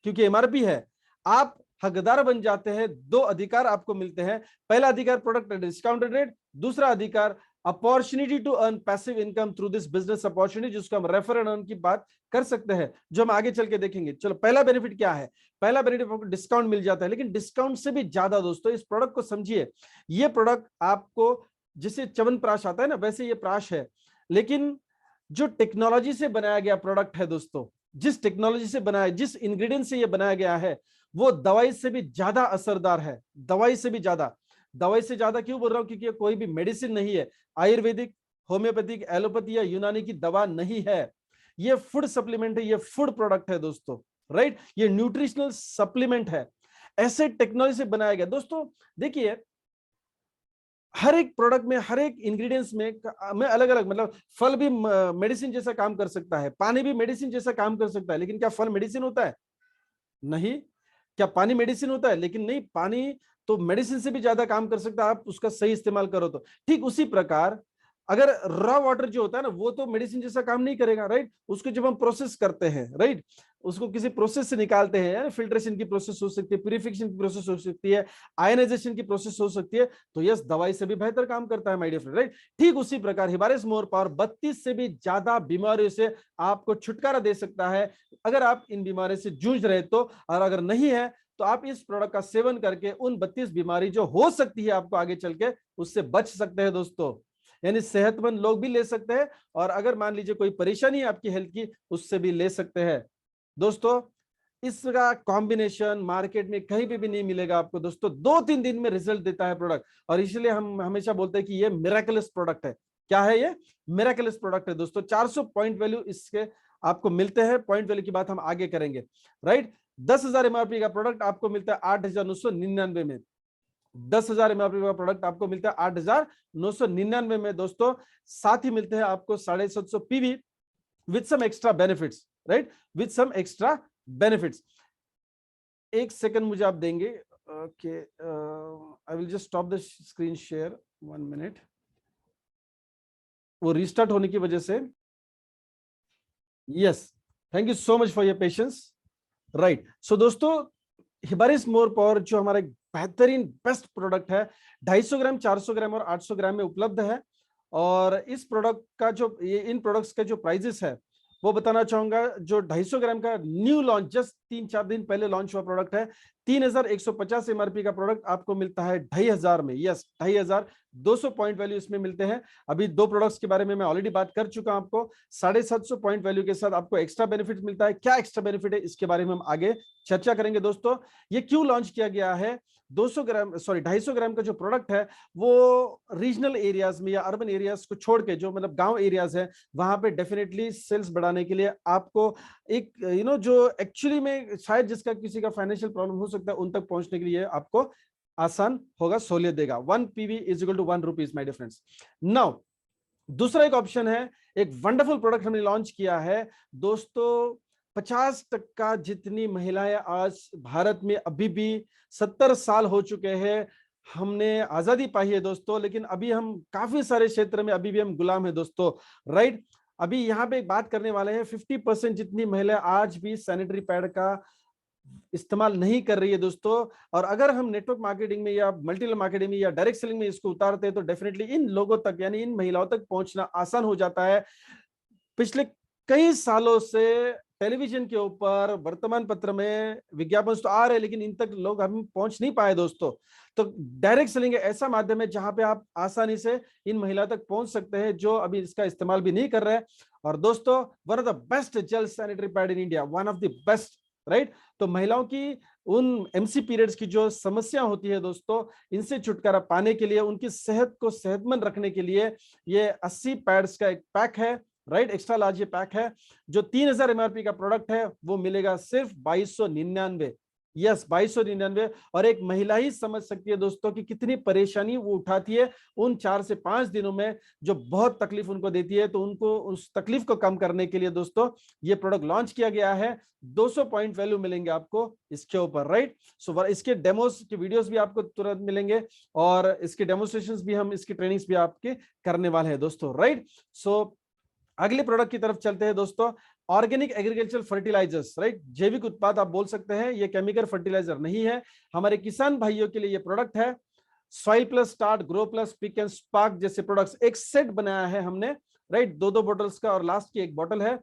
क्योंकि एमआरपी है। आप हकदार बन जाते हैं, 2 अधिकार आपको मिलते हैं। पहला अधिकार प्रोडक्ट डिस्काउंटेड रेट, दूसरा अधिकार opportunity to earn passive income through this business opportunity, जिसको हम रेफर एंड अर्न की बात कर सकते हैं, जो हम आगे चल के देखेंगे। चलो, पहला बेनिफिट क्या है? पहला बेनिफिट आपको डिस्काउंट मिल जाता है, लेकिन डिस्काउंट से भी ज्यादा दोस्तों इस प्रोडक्ट को समझिए। ये प्रोडक्ट आपको जिसे च्यवनप्राश आता है ना, वैसे ये प्राश है, लेकिन जो टेक्नोलॉजी से बनाया गया प्रोडक्ट है दोस्तों, जिस टेक्नोलॉजी से बनाया, जिस इंग्रेडिएंट से ये बनाया गया है, वो दवाई से भी ज्यादा असरदार है। दवाई से भी ज्यादा। दवाई से ज्यादा क्यों बोल रहा हूं? क्योंकि ये कोई भी मेडिसिन नहीं है, आयुर्वेदिक, होम्योपैथिक, एलोपैथी या यूनानी की दवा नहीं है। ये फूड सप्लीमेंट है, ये फूड प्रोडक्ट है दोस्तों, राइट? ये न्यूट्रिशनल सप्लीमेंट है, ऐसे टेक्नोलॉजी से बनाया गया। दोस्तों देखिए, हर एक प्रोडक्ट में, हर एक इंग्रेडिएंट्स में अलग अलग, मतलब फल भी मेडिसिन जैसा काम कर सकता है, पानी भी मेडिसिन जैसा काम कर सकता है, लेकिन क्या फल मेडिसिन होता है? नहीं। क्या पानी मेडिसिन होता है? लेकिन नहीं, पानी तो मेडिसिन से भी ज्यादा काम कर सकता है, आप उसका सही इस्तेमाल करो तो। ठीक उसी प्रकार अगर रॉ वाटर जो होता है ना, वो तो मेडिसिन जैसा काम नहीं करेगा, राइट? उसको जब हम प्रोसेस करते हैं, राइट, उसको किसी प्रोसेस से निकालते हैं, यानी फिल्ट्रेशन की प्रोसेस हो सकती है, प्यूरिफिकेशन की प्रोसेस हो सकती है, आयनाइजेशन की प्रोसेस हो सकती है, तो यस, दवाई से भी बेहतर काम करता है माय डियर फ्रेंड, राइट? ठीक उसी प्रकार हिबारिस मोर पावर 32 से भी ज्यादा बीमारियों से आपको छुटकारा दे सकता है, अगर आप इन बीमारियों से जूझ रहे तो। और अगर नहीं है तो आप इस प्रोडक्ट का सेवन करके उन 32 बीमारी जो हो सकती है आपको आगे चल के, उससे बच सकते हैं दोस्तों। यानी सेहतमंद लोग भी ले सकते हैं, और अगर मान लीजिए कोई परेशानी है आपकी हेल्थ की, उससे भी ले सकते हैं दोस्तों। इसका कॉम्बिनेशन मार्केट में कहीं पे भी नहीं मिलेगा आपको दोस्तों। 2-3 दिन में रिजल्ट देता है प्रोडक्ट, और इसलिए हम हमेशा बोलते हैं कि ये मिरेकलस प्रोडक्ट है। क्या है ये? मिरेकलस प्रोडक्ट है दोस्तों। 400 पॉइंट वैल्यू इसके आपको मिलते हैं। पॉइंट वैल्यू की बात हम आगे करेंगे, राइट? 10,000 एमआरपी का प्रोडक्ट आपको मिलता है 8,999 में। 10,000 एमआरपी का प्रोडक्ट आपको मिलता है 8,999 में दोस्तों। साथ ही मिलते हैं आपको 750 PV with some extra benefits, right? With some extra benefits. एक सेकंड मुझे आप देंगे? Okay, I will just stop the screen share, 1 minute. वो रिस्टार्ट होने की वजह से, yes, thank you so much for your patience, right? So दोस्तों, हिबारिस मोर पावर जो हमारा एक बेहतरीन बेस्ट प्रोडक्ट है, 250 ग्राम, 400 ग्राम और 800 ग्राम में उपलब्ध है। और इस प्रोडक्ट का जो, ये इन प्रोडक्ट्स के जो प्राइजेस है वो बताना चाहूंगा। जो 250 ग्राम का न्यू लॉन्च, जस्ट 3-4 दिन पहले लॉन्च हुआ प्रोडक्ट है, 3,150 एमआरपी का प्रोडक्ट आपको मिलता है 2,500 में। यस, 2,500। 200 पॉइंट वैल्यू इसमें मिलते हैं। अभी 2 प्रोडक्ट्स के बारे में मैं ऑलरेडी बात कर चुका हूं आपको। 750 पॉइंट वैल्यू के साथ आपको एक्स्ट्रा बेनिफिट मिलता है। क्या एक्स्ट्रा बेनिफिट है इसके बारे में हम आगे चर्चा करेंगे दोस्तों। ये क्यों लॉन्च किया गया है? 250 ग्राम का जो प्रोडक्ट है वो रीजनल एरियाज में या अर्बन एरियाज को छोड़ के, जो मतलब गांव एरियाज है, वहां पे डेफिनेटली सेल्स बढ़ाने के लिए आपको एक जो एक्चुअली में शायद जिसका किसी का फाइनेंशियल प्रॉब्लम हो सकता है, उन तक पहुंचने के लिए आपको आसान होगा, सहूलियत देगा। 1 PV is equal to 1 rupees my dear friends. Now दूसरा एक ऑप्शन है, एक वंडरफुल प्रोडक्ट हमने लॉन्च किया है दोस्तों। 50% जितनी महिलाएं आज भारत में, अभी भी 70 साल हो चुके हैं, हमने आजादी पाई है दोस्तों, लेकिन अभी हम काफी सारे क्षेत्र में अभी भी हम गुलाम है दोस्तों, राइट? अभी यहाँ पे एक बात करने वाले हैं, 50% जितनी महिलाएं आज भी सैनिटरी पैड का इस्तेमाल नहीं कर रही है दोस्तों। और अगर हम नेटवर्क मार्केटिंग में या मल्टी लेवल मार्केटिंग में या डायरेक्ट सेलिंग में इसको उतारते हैं, तो डेफिनेटली इन लोगों तक, यानी इन महिलाओं तक पहुंचना आसान हो जाता है। पिछले कई सालों से टेलीविजन के ऊपर, वर्तमान पत्र में विज्ञापन तो आ रहे हैं, लेकिन इन तक लोग हम पहुंच नहीं पाए दोस्तों। तो डायरेक्ट सेलिंग ऐसा माध्यम है जहां पे आप आसानी से इन महिलाओं तक पहुंच सकते हैं जो अभी इसका इस्तेमाल भी नहीं कर रहे हैं। और दोस्तों, one of the best gel sanitary pad in India, one of the best, right? तो महिलाओं की उन एमसी पीरियड्स की जो समस्या होती है दोस्तों, इनसे छुटकारा पाने के लिए, उनकी सेहत को सेहतमंद रखने के लिए ये 80 पैड्स का एक पैक है, राइट? एक्स्ट्रा लार्ज ये पैक है। जो 3,000 एमआरपी का प्रोडक्ट है वो मिलेगा सिर्फ 2,299। यस, 2,299। और एक महिला ही समझ सकती है दोस्तों कि कितनी परेशानी वो उठाती है उन 4 से 5 दिनों में, जो बहुत तकलीफ उनको देती है। तो उनको उस तकलीफ को कम करने के लिए दोस्तों ये प्रोडक्ट लॉन्च किया गया है। 200 पॉइंट वैल्यू मिलेंगे आपको इसके ऊपर, राइट? सो इसके डेमोस के वीडियोस भी आपको तुरंत मिलेंगे, और इसके डेमोस्ट्रेशंस भी, हम इसकी ट्रेनिंग्स भी आपके करने वाले हैं दोस्तों, राइट? सो अगले प्रोडक्ट की तरफ चलते हैं दोस्तों। Organic agriculture fertilisers, right? जैविक उत्पाद आप बोल सकते हैं, ये केमिकल फर्टिलाइजर नहीं है। हमारे किसान भाइयों के लिए ये प्रोडक्ट है। Soil plus start, grow plus, pick and spark जैसे प्रोडक्ट्स एक सेट बनाया है हमने, राइट, दो बॉटल्स का, और लास्ट की एक बॉटल है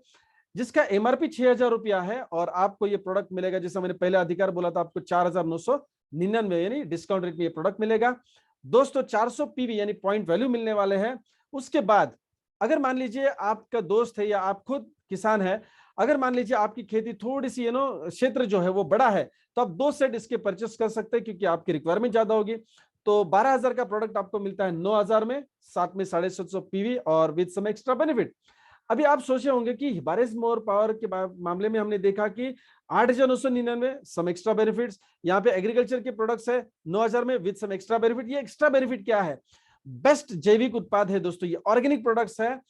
जिसका एमआरपी 6,000 रुपया है, और आपको ये प्रोडक्ट मिलेगा, जैसा मैंने पहले अधिकार बोला था, आपको 4,999 यानी डिस्काउंट रेट में ये प्रोडक्ट मिलेगा दोस्तों। 400 पीवी यानी पॉइंट वैल्यू मिलने वाले हैं। उसके बाद अगर मान लीजिए आपका दोस्त है या आप खुद किसान है, अगर मान लीजिए आपकी खेती थोड़ी सी क्षेत्र जो है वो बड़ा है, तो आप 2 सेट इसके परचेस कर सकते हैं क्योंकि आपकी रिक्वायरमेंट ज्यादा होगी। तो 12,000 का प्रोडक्ट आपको मिलता है 9,000 में, साथ में 750 पीवी और विद सम एक्स्ट्रा बेनिफिट। अभी आप सोचे होंगे कि हिबारिस मोर पावर के मामले में हमने देखा कि 8,999 सम एक्स्ट्रा बेनिफिट्स, यहाँ पे एग्रीकल्चर के प्रोडक्ट्स है 9,000 में विद सम एक्स्ट्रा बेनिफिट। ये एक्स्ट्रा बेनिफिट क्या है? बेस्ट जैविक उत्पाद है दोस्तों, ये ऑर्गेनिक प्रोडक्ट्स है।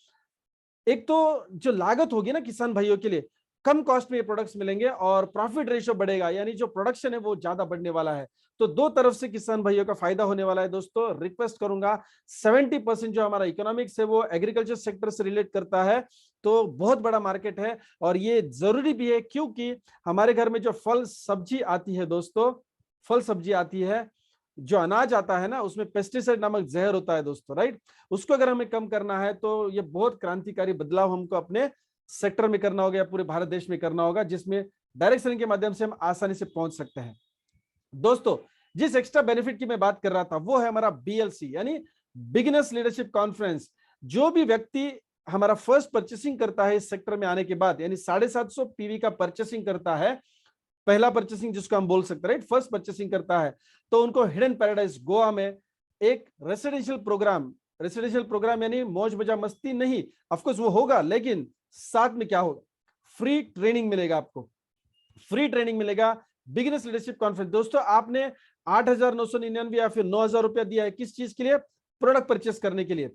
एक तो जो लागत होगी ना किसान भाइयों के लिए, कम कॉस्ट में ये प्रोडक्ट्स मिलेंगे और प्रॉफिट रेशियो बढ़ेगा, यानी जो प्रोडक्शन है वो ज्यादा बढ़ने वाला है। तो दो तरफ से किसान भाइयों का फायदा होने वाला है दोस्तों। रिक्वेस्ट करूंगा, 70% जो हमारा इकोनॉमिक्स है वो एग्रीकल्चर सेक्टर से रिलेट करता है, तो बहुत बड़ा मार्केट है और ये जरूरी भी है क्योंकि हमारे घर में जो फल सब्जी आती है दोस्तों, फल सब्जी आती है, जो अनाज आता है ना, उसमें पेस्टिसाइड नामक जहर होता है दोस्तों, राइट। उसको अगर हमें कम करना है तो ये बहुत क्रांतिकारी बदलाव हमको अपने सेक्टर में करना होगा या पूरे भारत देश में करना होगा, जिसमें डायरेक्ट सेलिंग के माध्यम से हम आसानी से पहुंच सकते हैं दोस्तों। जिस एक्स्ट्रा बेनिफिट की मैं बात कर रहा था वो है हमारा बीएलसी यानी बिगिनर्स लीडरशिप कॉन्फ्रेंस। जो भी व्यक्ति हमारा फर्स्ट परचेसिंग करता है इस सेक्टर में आने के बाद, यानी 750 पीवी का परचेसिंग करता है, पहला परचेसिंग जिसको हम बोल सकते हैं, राइट, फर्स्ट परचेसिंग करता है, तो उनको हिडन पैराडाइज गोवा में एक रेसिडेंशियल प्रोग्राम यानी मौज मजा मस्ती नहीं, ऑफकोर्स वो होगा, लेकिन साथ में क्या होगा, फ्री ट्रेनिंग मिलेगा आपको, फ्री ट्रेनिंग मिलेगा। बिगिनर्स लीडरशिप कॉन्फ्रेंस दोस्तों, आपने 8,999 या फिर 9,000 रुपया दिया है किस चीज के लिए? प्रोडक्ट परचेस करने के लिए,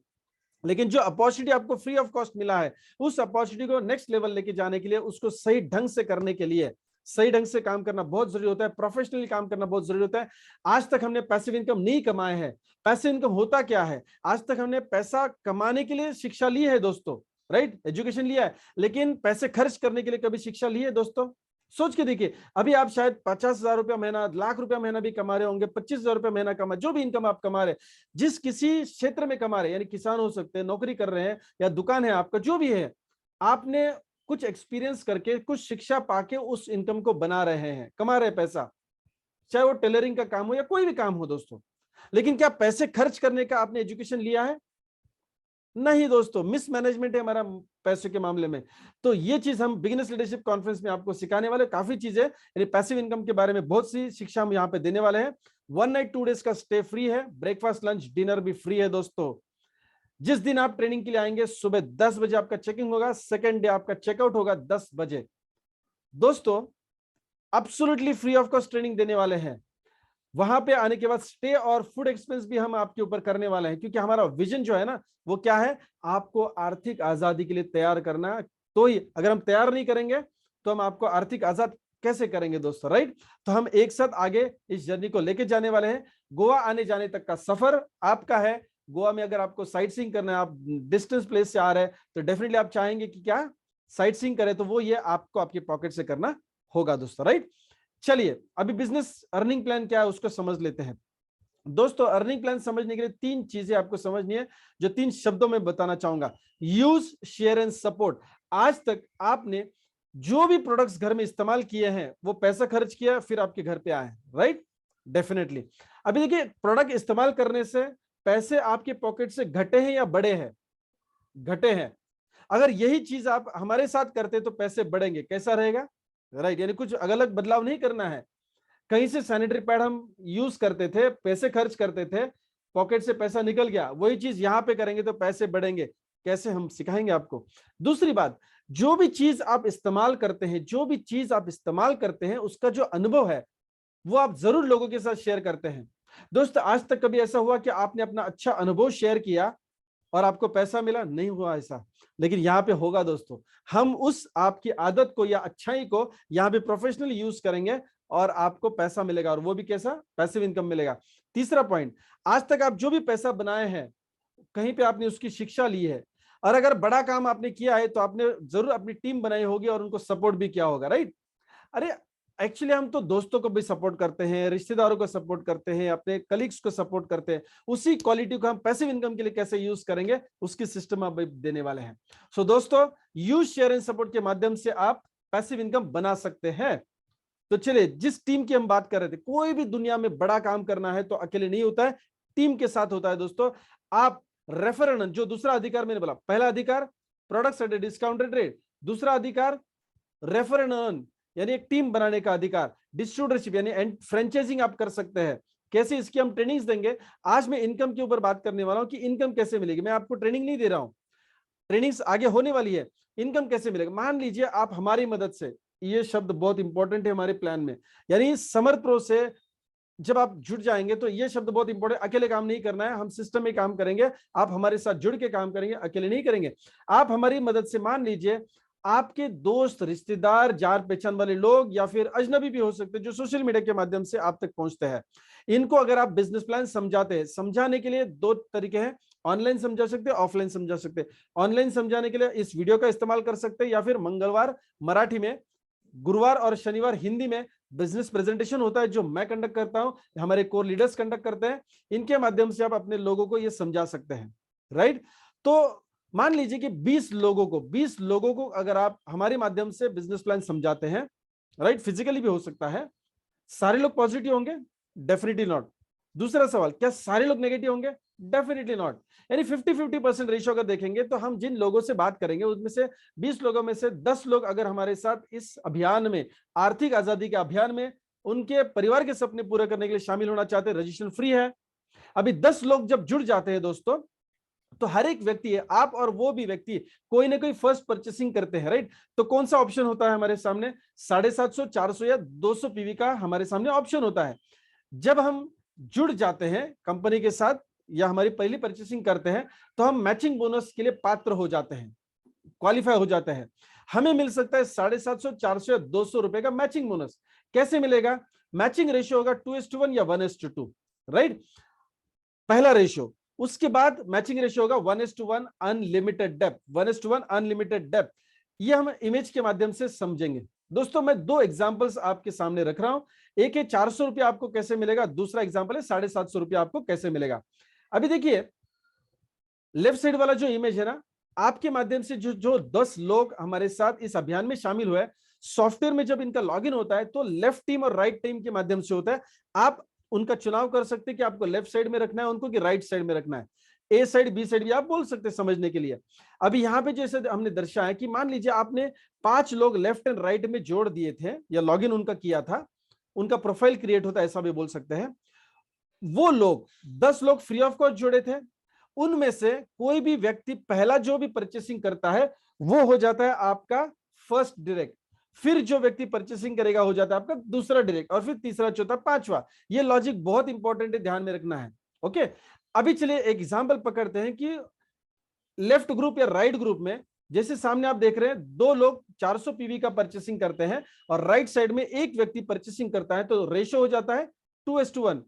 लेकिन जो अपॉर्चुनिटी आपको फ्री ऑफ कॉस्ट मिला है, उस अपॉर्चुनिटी को नेक्स्ट लेवल लेके जाने के लिए, उसको सही ढंग से करने के लिए, सही ढंग से काम करना बहुत जरूरी होता है, प्रोफेशनली काम करना बहुत जरूरी होता है। आज तक हमने पैसिव इनकम नहीं कमाए हैं। पैसिव इनकम होता क्या है? आज तक हमने पैसा कमाने के लिए शिक्षा ली है दोस्तों, राइट, एजुकेशन लिया है, लेकिन पैसे खर्च करने के लिए कभी शिक्षा ली है दोस्तों? सोच के देखिए, अभी आप शायद 50,000 रुपया महीना, लाख रुपया महीना भी कमा रहे होंगे, 25,000 रुपया महीना कमा, जो भी इनकम आप कमा रहे, जिस किसी क्षेत्र में कमा रहे, यानी किसान हो सकते हैं, नौकरी कर रहे हैं या दुकान है आपका, जो भी है, आपने कुछ एक्सपीरियंस करके, कुछ शिक्षा पाके उस इनकम को बना रहे हैं, कमा रहे पैसा, चाहे वो टेलरिंग का काम हो या कोई भी काम हो दोस्तों। लेकिन क्या पैसे खर्च करने का आपने एजुकेशन लिया है? नहीं दोस्तों, मिसमैनेजमेंट है हमारा पैसे के मामले में। तो ये चीज हम बिगिनर्स लीडरशिप कॉन्फ्रेंस में आपको सिखाने वाले, काफी चीजें, यानी पैसिव इनकम के बारे में बहुत सी शिक्षा हम यहाँ पे देने वाले हैं। 1 नाइट 2 डेज का स्टे फ्री है, ब्रेकफास्ट लंच डिनर भी फ्री है दोस्तों। जिस दिन आप ट्रेनिंग के लिए आएंगे सुबह 10 बजे आपका चेकिंग होगा, सेकेंड डे आपका चेकआउट होगा 10 बजे दोस्तों। Absolutely free of cost training देने वाले हैं। वहां पे आने के बाद स्टे और फूड एक्सपेंस भी हम आपके ऊपर करने वाले हैं, क्योंकि हमारा विजन जो है ना, वो क्या है, आपको आर्थिक आजादी के लिए तैयार करना है। तो ही अगर हम तैयार नहीं करेंगे तो हम आपको आर्थिक आजाद कैसे करेंगे दोस्तों, राइट। तो हम एक साथ आगे इस जर्नी को लेके जाने वाले हैं। गोवा आने जाने तक का सफर आपका है। गोवा में अगर आपको साइट सीइंग करना है, आप डिस्टेंस प्लेस से आ रहे हैं, तो डेफिनेटली आप चाहेंगे कि क्या साइट सीइंग करें, तो वो ये आपको आपकी पॉकेट से करना होगा दोस्तों, राइट। चलिए, अभी बिजनेस अर्निंग प्लान क्या है उसको समझ लेते हैं दोस्तों। अर्निंग प्लान समझने के लिए 3 चीजें आपको समझनी है, जो 3 शब्दों में बताना चाहूंगा। Use, share and support. आज तक आपने जो भी प्रोडक्ट्स घर में इस्तेमाल किए हैं, वो पैसा खर्च किया फिर आपके घर पे आए, राइट, डेफिनेटली। अभी देखिए, प्रोडक्ट इस्तेमाल करने से पैसे आपके पॉकेट से घटे हैं या बढ़े हैं? घटे हैं। अगर यही चीज आप हमारे साथ करते तो पैसे बढ़ेंगे, कैसा रहेगा, राइट। यानी कुछ अलग अलग बदलाव नहीं करना है। कहीं से सैनिटरी पैड हम यूज करते थे, पैसे खर्च करते थे, पॉकेट से पैसा निकल गया, वही चीज यहां पे करेंगे तो पैसे बढ़ेंगे, कैसे हम सिखाएंगे आपको। दूसरी बात, जो भी चीज आप इस्तेमाल करते हैं, जो भी चीज आप इस्तेमाल करते हैं, उसका जो अनुभव है वो आप जरूर लोगों के साथ शेयर करते हैं दोस्तों। आज तक कभी ऐसा हुआ कि आपने अपना अच्छा अनुभव शेयर किया और आपको पैसा मिला? नहीं हुआ ऐसा, लेकिन यहाँ पे होगा दोस्तों। हम उस आपकी आदत को या अच्छाई को यहाँ पे प्रोफेशनली यूज करेंगे और आपको पैसा मिलेगा, और वो भी कैसा? पैसिव इनकम मिलेगा। तीसरा पॉइंट, आज तक आप जो भी पैसा बनाए हैं, कहीं पे आपने उसकी शिक्षा ली है, और अगर बड़ा काम आपने किया है तो आपने जरूर अपनी टीम बनाई होगी और उनको सपोर्ट भी किया होगा, राइट। अरे एक्चुअली हम तो दोस्तों को भी सपोर्ट करते हैं, रिश्तेदारों को सपोर्ट करते हैं, अपने कलीग्स को सपोर्ट करते हैं। उसी क्वालिटी को हम पैसिव इनकम के लिए कैसे यूज करेंगे उसकी सिस्टम आप देने वाले हैं। सो दोस्तों, यूज शेयर एंड सपोर्ट के माध्यम से आप पैसिव इनकम बना सकते हैं। तो चलिए, जिस टीम की हम बात कर रहे थे, कोई भी दुनिया में बड़ा काम करना है तो अकेले नहीं होता है, टीम के साथ होता है दोस्तों। आप रेफर, जो दूसरा अधिकार मैंने बोला, पहला अधिकार प्रोडक्ट्स एट डिस्काउंटेड रेट, दूसरा अधिकार रेफर एंड अर्न यानी एक टीम बनाने का अधिकार, डिस्ट्रीब्यूटरशिप यानी फ्रेंचाइजिंग आप कर सकते हैं। कैसे, इसकी हम ट्रेनिंग्स देंगे। आज मैं इनकम के ऊपर बात करने वाला हूं कि इनकम कैसे मिलेगी। मैं आपको ट्रेनिंग नहीं दे रहा हूं, ट्रेनिंग्स आगे होने वाली है। इनकम कैसे मिलेगा, मान लीजिए आप हमारी मदद से, ये शब्द बहुत इंपॉर्टेंट है हमारे प्लान में, यानी समर्थ प्रो से जब आप जुड़ जाएंगे तो ये शब्द बहुत इंपॉर्टेंट, अकेले काम नहीं करना है, हम सिस्टम में काम करेंगे, आप हमारे साथ जुड़ के काम करेंगे, अकेले नहीं करेंगे। आप हमारी मदद से, मान लीजिए आपके दोस्त, रिश्तेदार, जान पहचान वाले लोग या फिर अजनबी भी हो सकते हैं जो सोशल मीडिया के माध्यम से आप तक पहुंचते हैं, इनको अगर आप बिजनेस प्लान समझाते हैं, समझाने के लिए दो तरीके हैं, ऑनलाइन समझा सकते हैं, ऑफलाइन समझा सकते हैं। ऑनलाइन समझाने के लिए इस वीडियो का इस्तेमाल कर सकते हैं, या फिर मंगलवार मराठी में, गुरुवार और शनिवार हिंदी में बिजनेस प्रेजेंटेशन होता है जो मैं कंडक्ट करता हूं, हमारे कोर लीडर्स कंडक्ट करते हैं। इनके माध्यम से आप अपने लोगों को ये समझा सकते हैं, राइट। तो मान लीजिए कि 20 लोगों को अगर आप हमारे माध्यम से बिजनेस प्लान समझाते हैं, राइट, फिजिकली भी हो सकता है, सारे लोग पॉजिटिव होंगे? Definitely not. दूसरा सवाल, क्या सारे लोग नेगेटिव होंगे? Definitely not. यानी 50-50% रेशियो अगर देखेंगे तो हम जिन लोगों से बात करेंगे उसमें से 20 लोगों में से 10 लोग अगर हमारे साथ इस अभियान में, आर्थिक आजादी के अभियान में, उनके परिवार के सपने पूरे करने के लिए शामिल होना चाहते हैं, रजिस्ट्रेशन फ्री है। अभी 10 लोग जब जुड़ जाते हैं दोस्तों, तो हर एक व्यक्ति है, आप और वो भी व्यक्ति कोई ना कोई फर्स्ट परचेसिंग करते हैं, राइट। तो कौन सा ऑप्शन होता है हमारे सामने? 750, 400 या 200 पीवी का हमारे सामने ऑप्शन होता है। जब हम जुड़ जाते हैं कंपनी के साथ या हमारी पहली परचेसिंग करते हैं तो हम मैचिंग बोनस के लिए पात्र हो जाते हैं, क्वालिफाई हो जाते हैं। हमें मिल सकता है 750, 400 या 200 रुपए का मैचिंग बोनस। कैसे मिलेगा? मैचिंग रेशियो होगा 2:1 या 1:2, राइट, पहला रेशियो। उसके बाद मैचिंग रेशियो होगा 1:1 अनलिमिटेड डेप्थ, 1:1 अनलिमिटेड डेप्थ। ये हम इमेज के माध्यम से समझेंगे दोस्तों। मैं दो एग्जांपल्स आपके सामने रख रहा हूं, एक है 400 रुपया आपको कैसे मिलेगा, दूसरा एग्जांपल है 750 रुपया आपको कैसे मिलेगा। अभी देखिए, लेफ्ट साइड वाला जो इमेज है ना, आपके माध्यम से जो 10 लोग हमारे साथ इस अभियान में शामिल हुए, सॉफ्टवेयर में जब इनका लॉगिन होता है तो लेफ्ट टीम और राइट टीम के माध्यम से होता है। आप उनका चुनाव कर सकते हैं कि आपको लेफ्ट साइड में रखना है उनको कि राइट साइड में रखना है, ए साइड, बी साइड भी आप बोल सकते हैं समझने के लिए। अभी यहां पे जैसे हमने दर्शाया कि मान लीजिए आपने 5 लोग लेफ्ट एंड राइट में जोड़ दिए थे या लॉगिन उनका किया था, उनका प्रोफाइल क्रिएट होता है, ऐसा भी बोल सकते हैं। वो लोग 10 लोग फ्री ऑफ कॉस्ट जुड़े थे, उनमें से कोई भी व्यक्ति पहला जो भी परचेसिंग करता है वो हो जाता है आपका फर्स्ट डायरेक्ट, फिर जो व्यक्ति परचेसिंग करेगा हो जाता है आपका दूसरा डायरेक्ट, और फिर तीसरा, चौथा, पांचवा। ये लॉजिक बहुत इंपॉर्टेंट है, ध्यान में रखना है। ओके, अभी चलिए एग्जांपल पकड़ते हैं कि लेफ्ट ग्रुप या राइट ग्रुप में, जैसे सामने आप देख रहे हैं 2 लोग 400 पीवी का परचेसिंग करते हैं और राइट साइड में एक व्यक्ति परचेसिंग करता है, तो रेशियो हो जाता है 2:1।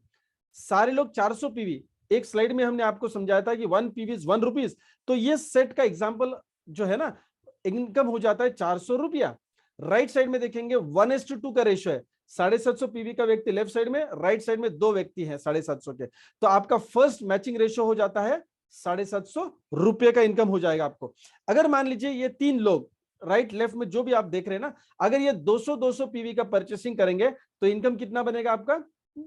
सारे लोग 400 पीवी, एक स्लाइड में हमने आपको समझाया था कि 1 पीवी इज 1 रुपीज, तो ये सेट का एग्जांपल जो है ना, इनकम हो जाता है 400 रुपया। राइट साइड में देखेंगे 1:2 का रेशियो है, 750 पीवी का व्यक्ति लेफ्ट साइड में, राइट साइड में 2 व्यक्ति हैं 750 के, तो आपका फर्स्ट मैचिंग रेशियो हो जाता है 750 रुपये का इनकम हो जाएगा आपको। अगर मान लीजिए ये 3 लोग राइट लेफ्ट में जो भी आप देख रहे हैं ना, अगर ये 200 पीवी का परचेसिंग करेंगे तो इनकम कितना बनेगा आपका?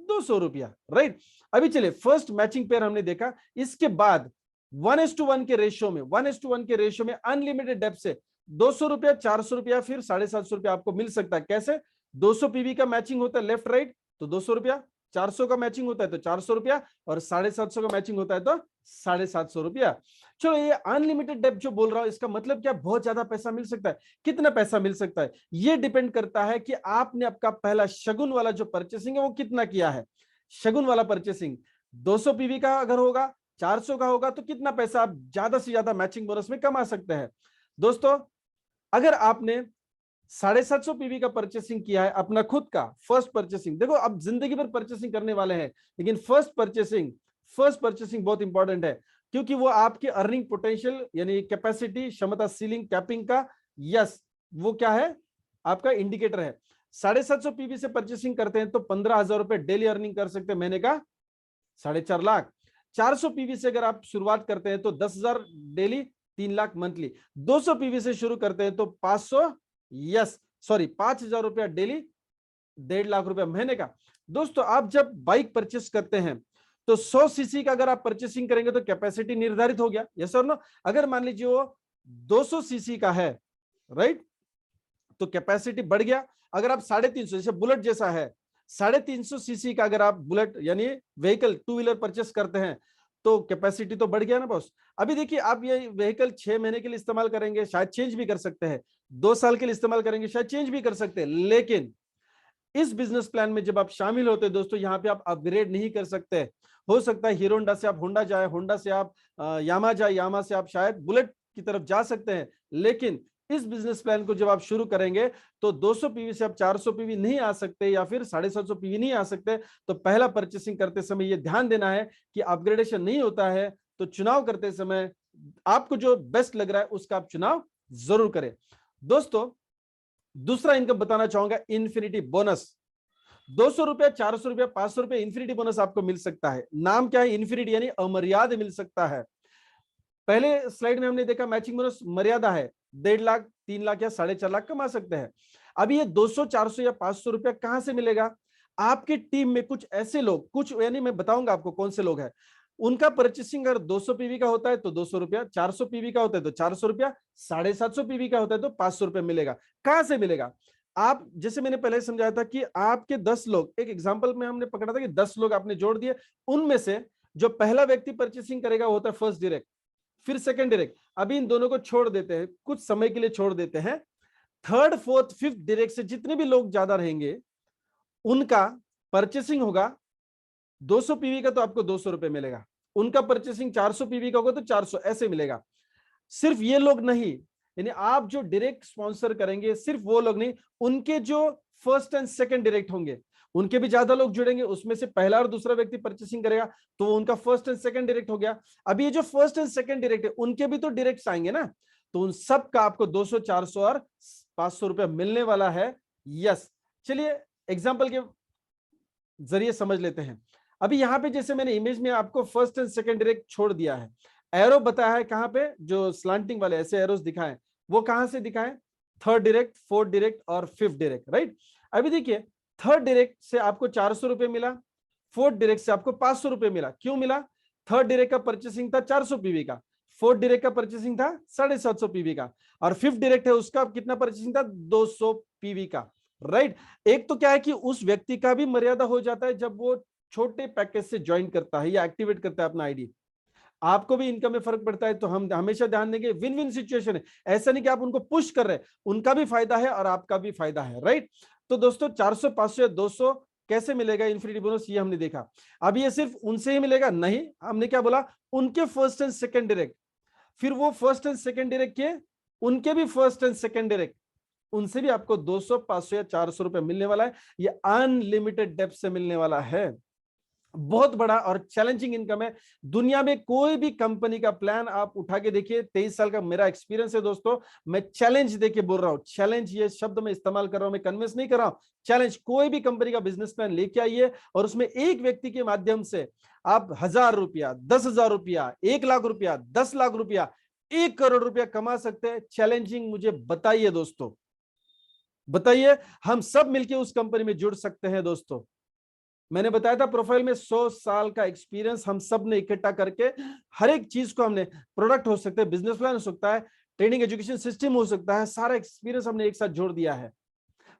200 रुपया, राइट। अभी चलिए, फर्स्ट मैचिंग पेयर हमने देखा, इसके बाद 1:1 के रेशियो में, 1:1 के रेशियो में अनलिमिटेड डेप्थ से 200 रुपया, 400 रुपया, फिर 750 रुपया आपको मिल सकता है। कैसे? 200 पीवी का मैचिंग होता है लेफ्ट राइट तो 200 रुपया, 400 का मैचिंग होता है तो 400 रुपया, और 750 का मैचिंग होता है तो 750 रुपया। चलो, ये अनलिमिटेड डेप्थ जो बोल रहा हूं इसका मतलब क्या? बहुत ज्यादा पैसा मिल सकता है। कितना पैसा मिल सकता है ये डिपेंड करता है कि आपने आपका पहला शगुन वाला जो परचेसिंग है वो कितना किया है। शगुन वाला परचेसिंग 200 पीवी का अगर होगा, 400 का होगा, तो कितना पैसा आप ज्यादा से ज्यादा मैचिंग बोनस में कमा सकते हैं। दोस्तों, अगर आपने 750 पीवी का परचेसिंग किया है अपना खुद का फर्स्ट परचेसिंग, देखो अब जिंदगी भर परचेसिंग करने वाले हैं, लेकिन फर्स्ट परचेसिंग बहुत इंपॉर्टेंट है, क्योंकि वो आपके अर्निंग पोटेंशियल यानी कैपेसिटी, क्षमता, सीलिंग, कैपिंग का, यस, वो क्या है आपका इंडिकेटर है। 750 पीवी से परचेसिंग करते हैं तो 15,000 रुपए डेली अर्निंग कर सकते हैं, महीने का 4.5 लाख। 400 पीवी से अगर आप शुरुआत करते हैं तो 10,000 डेली, 3 लाख मंथली। 200 पीवी से शुरू करते हैं तो 5,000 रुपया डेली, 1.5 लाख रुपया महीने का। दोस्तों आप जब बाइक परचेस करते हैं तो 100 सीसी का अगर आप परचेसिंग करेंगे तो कैपेसिटी निर्धारित हो गया, यस और नो। अगर मान लीजिए वो 200 सीसी का है, राइट, तो कैपेसिटी बढ़ गया। अगर आप 350, जैसे बुलेट जैसा है, 350 सीसी का अगर आप बुलेट यानी व्हीकल 2 व्हीलर परचेस करते हैं तो कैपेसिटी तो बढ़ गया ना बॉस। अभी देखिए आप ये व्हीकल 6 महीने के लिए इस्तेमाल करेंगे, शायद चेंज भी कर सकते हैं, 2 साल के लिए इस्तेमाल करेंगे, शायद चेंज भी कर सकते हैं। लेकिन इस बिजनेस प्लान में जब आप शामिल होते हैं दोस्तों, यहाँ पे आप अपग्रेड नहीं कर सकते। हो सकता है हीरो होंडा से आप होंडा जाए, होंडा से आप यामा जाए, यामा से आप शायद बुलेट की तरफ जा सकते हैं। लेकिन इस बिजनेस प्लान को जब आप शुरू करेंगे तो 200 पीवी से आप 400 पीवी नहीं आ सकते, या फिर 750 पीवी नहीं आ सकते। तो पहला परचेसिंग करते समय यह ध्यान देना है कि अपग्रेडेशन नहीं होता है, तो चुनाव करते समय आपको जो बेस्ट लग रहा है उसका आप चुनाव जरूर करें। दोस्तों दूसरा इनकम बताना चाहूंगा, इन्फिनिटी बोनस। 200 रुपया, 400 रुपया, 500 रुपया इन्फिनिटी बोनस आपको मिल सकता है। नाम क्या है? इन्फिनिटी, यानी अमर्याद मिल सकता है। पहले स्लाइड में हमने देखा मैचिंग बोनस मर्यादा है 1.5 लाख, 3 लाख या 4.5 लाख कमा सकते हैं। अभी ये 200, 400 या 500 रुपया कहां से मिलेगा? आपकी टीम में कुछ ऐसे लोग, कुछ यानी मैं बताऊंगा आपको कौन से लोग हैं, उनका परचेसिंग अगर 200 पीवी का होता है तो 200 रुपया, 400 पीवी का होता है तो 400 रुपया, 750 पीवी का होता है तो 500 रुपया मिलेगा। कहां से मिलेगा? आप जैसे मैंने पहले समझाया था कि आपके 10 लोग, एक एग्जांपल में हमने पकड़ा था कि 10 लोग आपने जोड़ दिए, उनमें से जो पहला व्यक्ति परचेसिंग करेगा वो होता है फर्स्ट डायरेक्ट, फिर सेकंड डायरेक्ट। अभी इन दोनों को छोड़ देते हैं, कुछ समय के लिए छोड़ देते हैं। थर्ड, फोर्थ, फिफ्थ डायरेक्ट से जितने भी लोग ज्यादा रहेंगे उनका परचेसिंग होगा 200 पीवी का तो आपको 200 रुपए मिलेगा, उनका परचेसिंग 400 पीवी का होगा तो 400 ऐसे मिलेगा। सिर्फ ये लोग नहीं, यानी आप जो डायरेक्ट स्पॉन्सर करेंगे सिर्फ वो लोग नहीं, उनके जो फर्स्ट एंड सेकंड डायरेक्ट होंगे उनके भी ज्यादा लोग जुड़ेंगे। उसमें से पहला और दूसरा व्यक्ति परचेसिंग करेगा तो उनका फर्स्ट एंड सेकंड डायरेक्ट हो गया। अभी ये जो फर्स्ट एंड सेकंड डायरेक्ट है उनके भी तो डायरेक्ट आएंगे ना, तो उन सब का आपको 200, 400 और 500 रुपया मिलने वाला है। यस, चलिए एग्जाम्पल के जरिए समझ लेते हैं। अभी यहां पे जैसे मैंने इमेज में आपको फर्स्ट एंड सेकंड डायरेक्ट छोड़ दिया है, एरो बताया है कहां पे, जो स्लांटिंग वाले ऐसे एरोस दिखाएं वो कहां से दिखाएं? थर्ड डायरेक्ट, फोर्थ डायरेक्ट और फिफ्थ डायरेक्ट, राइट। अभी देखिए थर्ड डायरेक्ट से आपको 400 रुपए मिला, फोर्थ डायरेक्ट से आपको 500 रुपए मिला। क्यों मिला? थर्ड डायरेक्ट का परचेसिंग था 400 पीवी का, फोर्थ डायरेक्ट का परचेसिंग था 750 पीवी का, और फिफ्थ डायरेक्ट है उसका कितना परचेसिंग था? 200 पीवी का, राइट। एक तो क्या है कि उस व्यक्ति का भी मर्यादा हो जाता है जब वो छोटे पैकेज से ज्वाइन करता है या एक्टिवेट करता है अपना आईडी, आपको भी इनकम में फर्क पड़ता है। तो हम हमेशा ध्यान देंगे विन विन सिचुएशन है, ऐसा नहीं कि आप उनको पुश कर रहे हैं, उनका भी फायदा है और आपका भी फायदा है, राइट। तो दोस्तों 400, 500 या 200 कैसे मिलेगा इन्फिनिटी बोनस, ये हमने देखा। अब ये सिर्फ उनसे ही मिलेगा? नहीं, हमने क्या बोला, उनके फर्स्ट एंड सेकंड डायरेक्ट, फिर वो फर्स्ट एंड सेकंड डायरेक्ट के उनके भी फर्स्ट एंड सेकंड डायरेक्ट, उनसे भी आपको 200, 500 या 400 रुपए मिलने वाला है। ये अनलिमिटेड डेप्थ से मिलने वाला है। बहुत बड़ा और चैलेंजिंग इनकम है। दुनिया में कोई भी कंपनी का प्लान आप उठा के देखिए, 23 साल का मेरा एक्सपीरियंस है दोस्तों, मैं चैलेंज देके बोल रहा हूं, चैलेंज ये शब्द मैं इस्तेमाल कर रहा हूं, मैं कन्विंस नहीं कर रहा हूं। चैलेंज, कोई भी कंपनी का बिजनेस प्लान लेके आइए और उसमें एक व्यक्ति के माध्यम से आप 1,000 रुपया, 10,000 रुपया, 1 लाख रुपया, 10 लाख रुपया, 1 करोड़ रुपया कमा सकते हैं। चैलेंजिंग, मुझे बताइए दोस्तों, बताइए, हम सब मिलकर उस कंपनी में जुड़ सकते हैं दोस्तों। मैंने बताया था प्रोफाइल में 100 साल का एक्सपीरियंस हम सब ने इकट्ठा करके हर एक चीज को हमने, प्रोडक्ट हो सकते हैं, बिजनेस प्लान हो सकता है, ट्रेनिंग एजुकेशन सिस्टम हो सकता है, सारा एक्सपीरियंस हमने एक साथ जोड़ दिया है।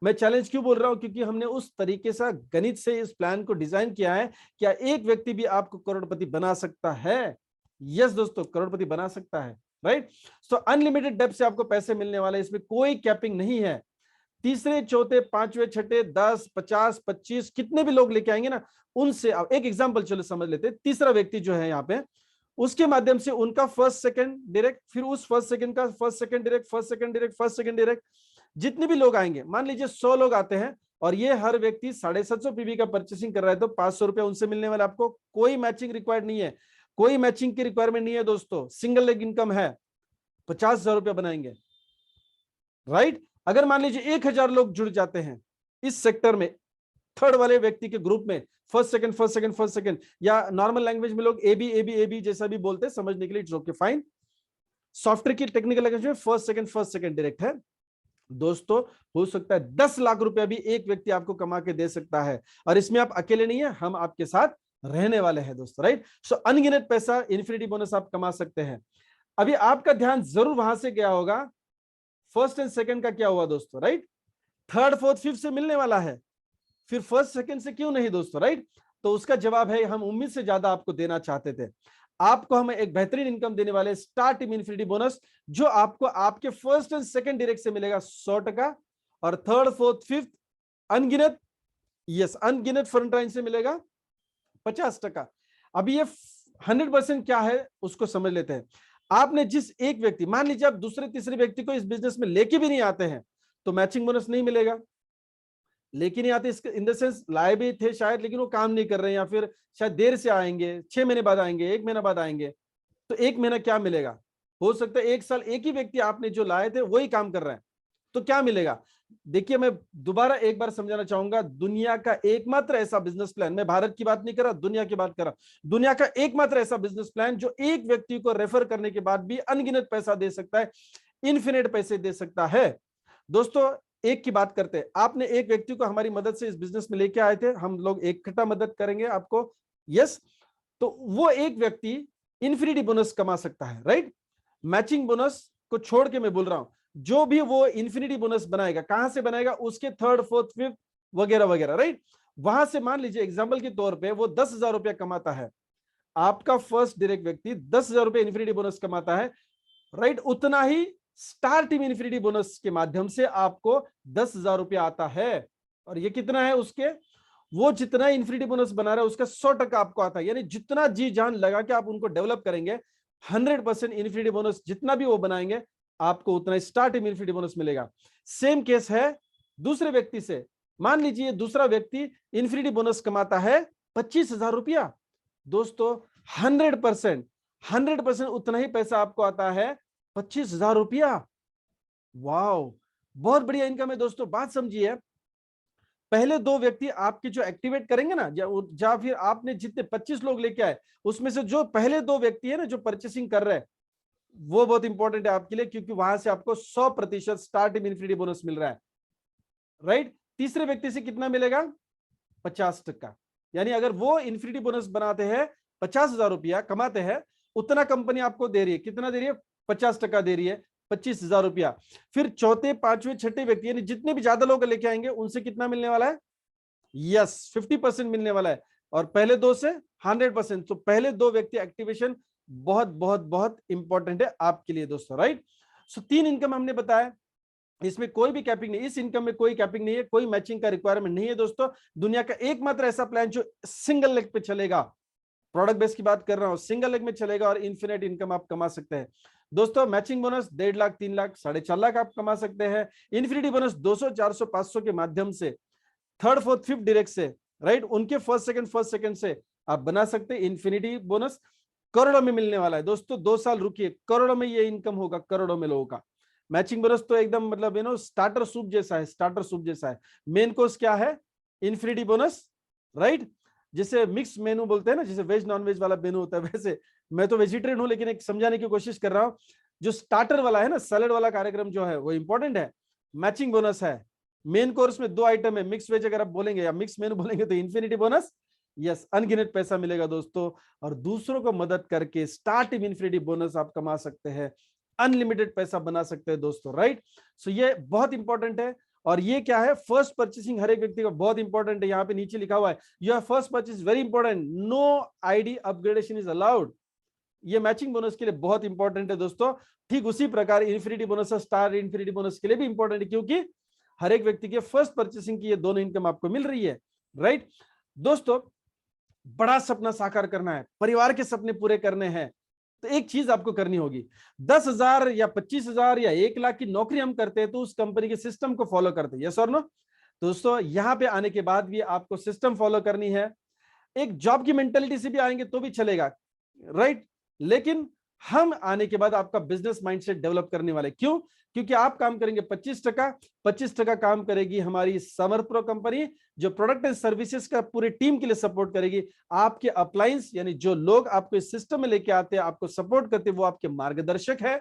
मैं चैलेंज क्यों बोल रहा हूं? क्योंकि हमने उस तरीके से गणित से इस प्लान को डिजाइन किया है। क्या एक व्यक्ति भी आपको करोड़पति बना सकता है? यस दोस्तों, करोड़पति बना सकता है, राइट। सो अनलिमिटेड डेप्थ से आपको पैसे मिलने वाले, इसमें कोई कैपिंग नहीं है। तीसरे, चौथे, पांचवें, छठे, 10, 50, 25 कितने भी लोग लेके आएंगे ना, उनसे एक एग्जांपल चलो समझ लेते हैं। तीसरा व्यक्ति जो है यहाँ पे, उसके माध्यम से उनका फर्स्ट सेकंड डायरेक्ट, फिर उस फर्स्ट सेकंड का first second direct, first second direct, first second direct, जितने भी लोग आएंगे, मान लीजिए 100 लोग आते हैं और ये हर व्यक्ति 750 पीवी का परचेसिंग कर रहा है तो 500 रुपया उनसे मिलने वाला। आपको कोई मैचिंग रिक्वायर्ड नहीं है, कोई मैचिंग की रिक्वायरमेंट नहीं है दोस्तों। सिंगल लेग इनकम है, 50,000 रुपया बनाएंगे, राइट। अगर मान लीजिए 1,000 लोग जुड़ जाते हैं, इस सेक्टर में थर्ड वाले व्यक्ति के ग्रुप में first second first second first second, या नॉर्मल लैंग्वेज में लोग A B A B A B जैसा भी बोलते हैं, समझने के लिए इट्स ओके फाइन। सॉफ्टवेयर की टेक्निकल लैंग्वेज में फर्स्ट सेकंड डायरेक्ट है दोस्तों। हो सकता है 10 लाख रुपया भी एक व्यक्ति आपको कमा के दे सकता है, और इसमें आप अकेले नहीं है, हम आपके साथ रहने वाले हैं दोस्तों, राइट। सो अनगिनत पैसा, इन्फिनिटी बोनस आप कमा सकते हैं। अभी आपका ध्यान जरूर वहां से गया होगा, फर्स्ट एंड सेकंड का क्या हुआ दोस्तों, राइट। थर्ड फोर्थ फिफ्थ से मिलने वाला है, फिर फर्स्ट सेकंड से क्यों नहीं दोस्तों, राइट। तो उसका जवाब है, हम उम्मीद से ज्यादा आपको देना चाहते थे। आपको हम एक बेहतरीन इनकम देने वाले स्टार टीम इन्फिनिटी बोनस, जो आपको आपके फर्स्ट एंड सेकंड डायरेक्ट से मिलेगा 100%, और थर्ड फोर्थ फिफ्थ अनगिनत, यस अनगिनत फ्रंटलाइन से मिलेगा 50%। अभी ये 100% क्या है उसको समझ लेते हैं। आपने जिस एक व्यक्ति, मान लीजिए आप दूसरे तीसरे व्यक्ति को इस बिजनेस में लेके भी नहीं आते हैं, तो मैचिंग बोनस नहीं मिलेगा। लेकिन नहीं आते इन द सेंस, लाए भी थे शायद, लेकिन वो काम नहीं कर रहे हैं, या फिर शायद देर से आएंगे, 6 महीने बाद आएंगे, 1 महीना बाद आएंगे, तो 1 महीना क्या मिलेगा। हो सकता है 1 साल एक ही व्यक्ति आपने जो लाए थे वही काम कर रहे हैं, तो क्या मिलेगा। देखिए, मैं दोबारा एक बार समझाना चाहूंगा, दुनिया का एकमात्र ऐसा बिजनेस प्लान, मैं भारत की बात नहीं कर रहा, दुनिया की बात कर रहा, दुनिया का एकमात्र ऐसा बिजनेस प्लान जो एक व्यक्ति को रेफर करने के बाद भी अनगिनत पैसा दे सकता है, इन्फिनिट पैसे दे सकता है दोस्तों। एक की बात करते हैं, आपने एक व्यक्ति को हमारी मदद से इस बिजनेस में लेके आए थे, हम लोग इकट्ठा मदद करेंगे आपको, यस। तो वो एक व्यक्ति इन्फिनिटी बोनस कमा सकता है, राइट। मैचिंग बोनस को छोड़ के मैं बोल रहा हूं, जो भी वो इन्फिनिटी बोनस बनाएगा, कहां से बनाएगा, उसके थर्ड फोर्थ फिफ्थ वगैरह वगैरह, राइट। वहां से मान लीजिए एग्जाम्पल के तौर पे वो 10,000 रुपया कमाता है, आपका फर्स्ट डायरेक्ट व्यक्ति 10,000 रुपया इन्फिनिटी बोनस कमाता है, राइट। उतना ही स्टार टीम इन्फिनिटी बोनस के माध्यम से आपको 10,000 रुपया आता है, और ये कितना है उसके, वो जितना इन्फिनिटी बोनस बना रहा है उसका 100% आपको आता है। यानी जितना जी जान लगा के आप उनको डेवलप करेंगे, 100% इन्फिनिटी बोनस जितना भी वो बनाएंगे, आपको उतना स्टार टीम इन्फिनिटी बोनस मिलेगा। सेम केस है दूसरे व्यक्ति से, मान लीजिए दूसरा व्यक्ति इन्फिनिटी बोनस कमाता है 25,000 रुपया दोस्तों, 100% उतना ही पैसा आपको आता है, 25,000 रुपया। वाओ, बहुत बढ़िया इनकम है दोस्तों। बात समझिए, पहले 2 व्यक्ति आपके जो एक्टिवेट करेंगे ना, या फिर आपने जितने 25 लोग लेके आए, उसमें से जो पहले 2 व्यक्ति है ना जो परचेसिंग कर रहे हैं, वो बहुत इंपॉर्टेंट है आपके लिए, क्योंकि वहां से आपको 100% स्टार टीम इन्फिनिटी बोनस मिल रहा है, राइट। तीसरे व्यक्ति से कितना मिलेगा, 50%। यानी अगर वो इन्फिनिटी बोनस बनाते हैं, 50,000 रुपया कमाते हैं, उतना कंपनी आपको दे रही है, कितना दे रही है, 50% दे रही है, 25,000 रुपया। फिर चौथे पांचवें छठे व्यक्ति, यानी जितने भी ज्यादा लोग लेके आएंगे, उनसे कितना मिलने वाला है, यस 50% मिलने वाला है, और पहले 2 से 100%। तो पहले 2 व्यक्ति एक्टिवेशन बहुत बहुत बहुत इंपॉर्टेंट है आपके लिए दोस्तों, राइट। सो 3 इनकम हमने बताया, इसमें कोई भी कैपिंग नहीं, इस इनकम में कोई कैपिंग नहीं है, कोई मैचिंग का रिक्वायरमेंट नहीं है दोस्तों। दुनिया का एकमात्र ऐसा प्लान जो सिंगल लेग पे चलेगा, प्रोडक्ट बेस की बात कर रहा हूं, सिंगल लेग में चलेगा, और इन्फिनिट इनकम आप कमा सकते हैं दोस्तों। मैचिंग बोनस 1.5 लाख, 3 लाख, 4.5 लाख आप कमा सकते हैं। इन्फिनिटी बोनस 200, 400, 500 के माध्यम से, थर्ड फोर्थ फिफ्थ डायरेक्ट से, राइट, उनके फर्स्ट सेकंड से आप बना सकते हैं। इन्फिनिटी बोनस करोड़ों में मिलने वाला है दोस्तों, 2 साल रुकिए, करोड़ों में ये इनकम होगा, करोड़ों में लोगों का। मैचिंग बोनस तो एकदम मतलब स्टार्टर सूप जैसा है, स्टार्टर सूप जैसा है। मेन कोर्स क्या है, इन्फिनिटी बोनस, राइट। जिसे मिक्स मेनू बोलते हैं ना, जैसे वेज नॉन वेज वाला मेनू होता है, वैसे मैं तो वेजिटेरियन हूं, लेकिन एक समझाने की कोशिश कर रहा हूं। जो स्टार्टर वाला है ना, सैलेड वाला कार्यक्रम जो है वो इंपॉर्टेंट है, मैचिंग बोनस है। मेन कोर्स में 2 आइटम है, मिक्स वेज अगर आप बोलेंगे या मिक्स मेनू बोलेंगे तो इन्फिनिटी बोनस, यस अनगिनत पैसा मिलेगा दोस्तों, और दूसरों को मदद करके स्टार टीम इन्फिनिटी बोनस आप कमा सकते हैं, अनलिमिटेड पैसा बना सकते हैं दोस्तों, राइट। सो ये बहुत इंपॉर्टेंट है। और ये क्या है, फर्स्ट परचेसिंग हर एक व्यक्ति का बहुत इंपॉर्टेंट है। यहाँ पे नीचे लिखा हुआ है, your first purchase very important, no ID upgradation is allowed. ये मैचिंग बोनस के लिए बहुत इंपॉर्टेंट है दोस्तों। ठीक उसी प्रकार इन्फिनिटी बोनस और स्टार इन्फिनिटी बोनस के लिए भी इंपॉर्टेंट है, क्योंकि हर एक व्यक्ति के फर्स्ट परचेसिंग की ये दोनों इनकम आपको मिल रही है, राइट। दोस्तों, बड़ा सपना साकार करना है, परिवार के सपने पूरे करने हैं, तो एक चीज आपको करनी होगी। 10,000 या 25,000 या 1 लाख की नौकरी हम करते हैं तो उस कंपनी के सिस्टम को फॉलो करते हैं, यस और नो। दोस्तों, यहां पे आने के बाद भी आपको सिस्टम फॉलो करनी है। एक जॉब की मेंटेलिटी से भी आएंगे तो भी चलेगा, राइट। लेकिन हम आने के बाद आपका बिजनेस माइंडसेट डेवलप करने वाले। क्यों? क्योंकि आप काम करेंगे 25%, 25% काम करेगी हमारी समर्थ प्रो कंपनी, जो प्रोडक्ट एंड सर्विसेज का पूरी टीम के लिए सपोर्ट करेगी। आपके अपलायंस यानी जो लोग आपको इस सिस्टम में लेके आते हैं, आपको सपोर्ट करते हैं, वो आपके मार्गदर्शक है,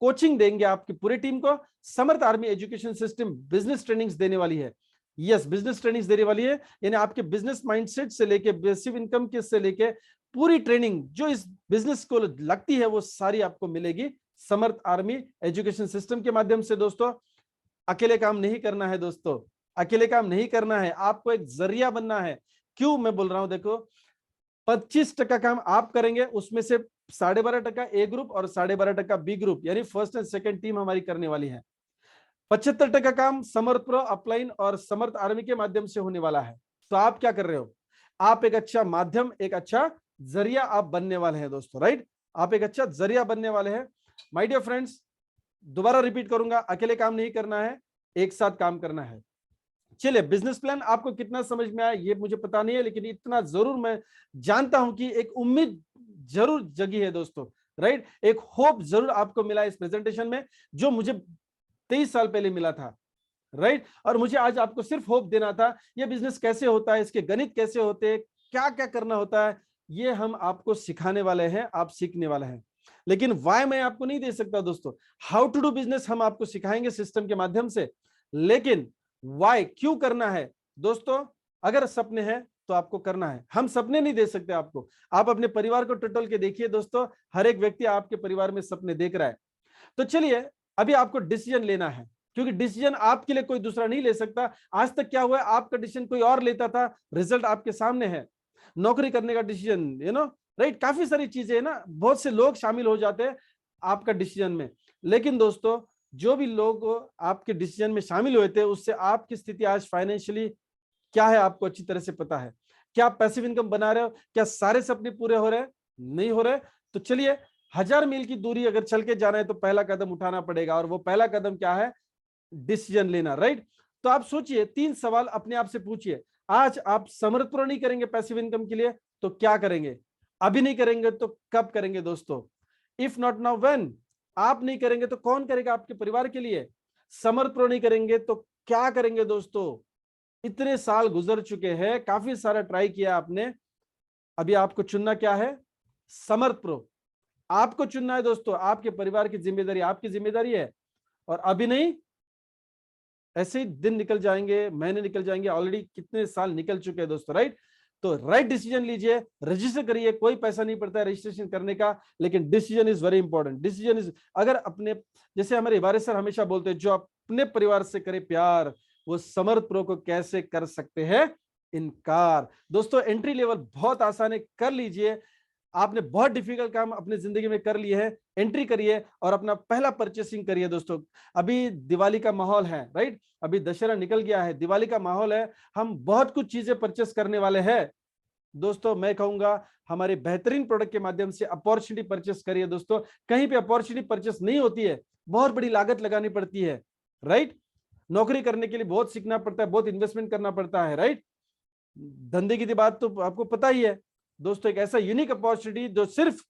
कोचिंग देंगे आपकी पूरी टीम को। Samarth army education system business trainings देने वाली है। यस, बिजनेस ट्रेनिंग्स देने वाली है, यानी आपके बिजनेस माइंडसेट से लेके बेसिक इनकम के से लेके पूरी ट्रेनिंग जो इस बिजनेस को लगती है वो सारी आपको मिलेगी समर्थ आर्मी एजुकेशन सिस्टम के माध्यम से। दोस्तों, अकेले काम नहीं करना है दोस्तों, अकेले काम नहीं करना है, आपको एक जरिया बनना है। क्यों मैं बोल रहा हूं? देखो, 25% काम आप करेंगे, उसमें से 12.5% ए ग्रुप और 12.5% बी ग्रुप यानी फर्स्ट एंड सेकंड टीम हमारी करने वाली है। 75% काम समर्थ प्रो, अपलाइन और समर्थ आर्मी के माध्यम से होने वाला है। तो आप क्या कर रहे हो? आप एक अच्छा माध्यम, एक अच्छा जरिया आप बनने वाले हैं दोस्तों, राइट? आप एक अच्छा जरिया बनने वाले हैं। माय डियर फ्रेंड्स, दोबारा रिपीट करूंगा, अकेले काम नहीं करना है, एक साथ काम करना है। चलिए, बिजनेस प्लान आपको कितना समझ में आया ये मुझे पता नहीं है, लेकिन इतना जरूर मैं जानता हूं कि एक उम्मीद जरूर जगी है दोस्तों, राइट? एक होप जरूर आपको मिला इस प्रेजेंटेशन में, जो मुझे 23 साल पहले मिला था, राइट? और मुझे आज आपको सिर्फ होप देना था। ये बिजनेस कैसे होता है, इसके गणित कैसे होते हैं, क्या क्या करना होता है, ये हम आपको सिखाने वाले हैं, आप सीखने वाले हैं। लेकिन वाई मैं आपको नहीं दे सकता दोस्तों। हाउ टू डू बिजनेस हम आपको सिखाएंगे सिस्टम के माध्यम से, लेकिन वाई, क्यों करना है दोस्तों? अगर सपने हैं तो आपको करना है, हम सपने नहीं दे सकते आपको। आप अपने परिवार को टटोल के देखिए दोस्तों, हर एक व्यक्ति आपके परिवार में सपने देख रहा है। तो चलिए, अभी आपको डिसीजन लेना है, क्योंकि डिसीजन आपके लिए कोई दूसरा नहीं ले सकता। आज तक क्या हुआ है, आपका डिसीजन कोई और लेता था, रिजल्ट आपके सामने है। नौकरी करने का डिसीजन, राइट? काफी सारी चीजें है ना, बहुत से लोग शामिल हो जाते हैं आपका डिसीजन में। लेकिन दोस्तों, जो भी लोग आपके डिसीजन में शामिल हुए थे, उससे आपकी स्थिति आज फाइनेंशियली क्या है आपको अच्छी तरह से पता है। क्या आप पैसिव इनकम बना रहे हो? क्या सारे सपने पूरे हो रहे हैं? नहीं हो रहे? तो चलिए, 1000 मील की दूरी अगर चल के जाना है तो पहला कदम उठाना पड़ेगा, और वो पहला कदम क्या है? डिसीजन लेना, राइट? तो आप सोचिए, 3 सवाल अपने आप से पूछिए। आज आप समर्थ प्रो नहीं करेंगे पैसिव इनकम के लिए, तो क्या करेंगे? अभी नहीं करेंगे तो कब करेंगे दोस्तों? If not now when? आप नहीं करेंगे तो कौन करेगा आपके परिवार के लिए? समर्थ प्रो नहीं करेंगे तो क्या करेंगे दोस्तों? इतने साल गुजर चुके हैं, काफी सारा ट्राई किया आपने, अभी आपको चुनना क्या है? समर्थ प्रो। आपको चुनना है दोस्तों, आपके परिवार की जिम्मेदारी आपकी जिम्मेदारी है। और अभी नहीं, ऐसे ही दिन निकल जाएंगे, महीने निकल जाएंगे, ऑलरेडी कितने साल निकल चुके हैं दोस्तों, राइट? तो राइट डिसीजन लीजिए, रजिस्टर करिए, कोई पैसा नहीं पड़ता है रजिस्ट्रेशन करने का, लेकिन decision is very important. Decision is, अगर अपने, जैसे हमारे इबारे सर हमेशा बोलते हैं, जो अपने परिवार से करे प्यार, वो समर्थ प्रो को कैसे कर सकते हैं इनकार। दोस्तों, एंट्री लेवल बहुत आसान है, कर लीजिए। आपने बहुत डिफिकल्ट काम अपनी जिंदगी में कर लिए हैं, एंट्री करिए और अपना पहला परचेसिंग करिए दोस्तों। अभी दिवाली का माहौल है, राइट? अभी दशहरा निकल गया है, दिवाली का माहौल है, हम बहुत कुछ चीजें परचेस करने वाले हैं दोस्तों। मैं कहूंगा हमारे बेहतरीन प्रोडक्ट के माध्यम से अपॉर्चुनिटी परचेस करिए दोस्तों। कहीं पे अपॉर्चुनिटी परचेस नहीं होती है, बहुत बड़ी लागत लगानी पड़ती है, राइट? नौकरी करने के लिए बहुत सीखना पड़ता है, बहुत इन्वेस्टमेंट करना पड़ता है, राइट? धंधे की बात तो आपको पता ही है दोस्तों। एक ऐसा यूनिक अपॉर्चुनिटी जो सिर्फ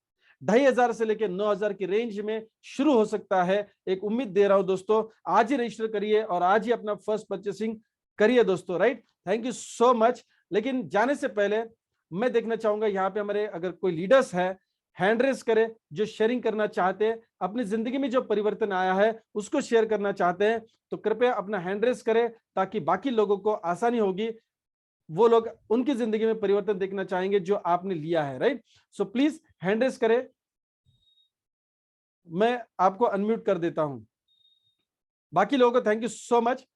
2500 से लेकर 9000 की रेंज में शुरू हो सकता है, एक उम्मीद दे रहा हूं दोस्तों। आज ही रजिस्टर करिए और आज ही अपना फर्स्ट परचेसिंग करिए दोस्तों, right? Thank you so much. लेकिन जाने से पहले मैं देखना चाहूंगा यहाँ पे हमारे अगर कोई लीडर्स है, हैंड रेस करे, जो शेयरिंग करना चाहते हैं, अपनी जिंदगी में जो परिवर्तन आया है उसको शेयर करना चाहते हैं, तो कृपया अपना हैंड रेस करें, ताकि बाकी लोगों को आसानी होगी। वो लोग उनकी जिंदगी में परिवर्तन देखना चाहेंगे जो आपने लिया है, right? So please hand raise करें, मैं आपको अनम्यूट कर देता हूं। बाकी लोगों को थैंक यू सो मच।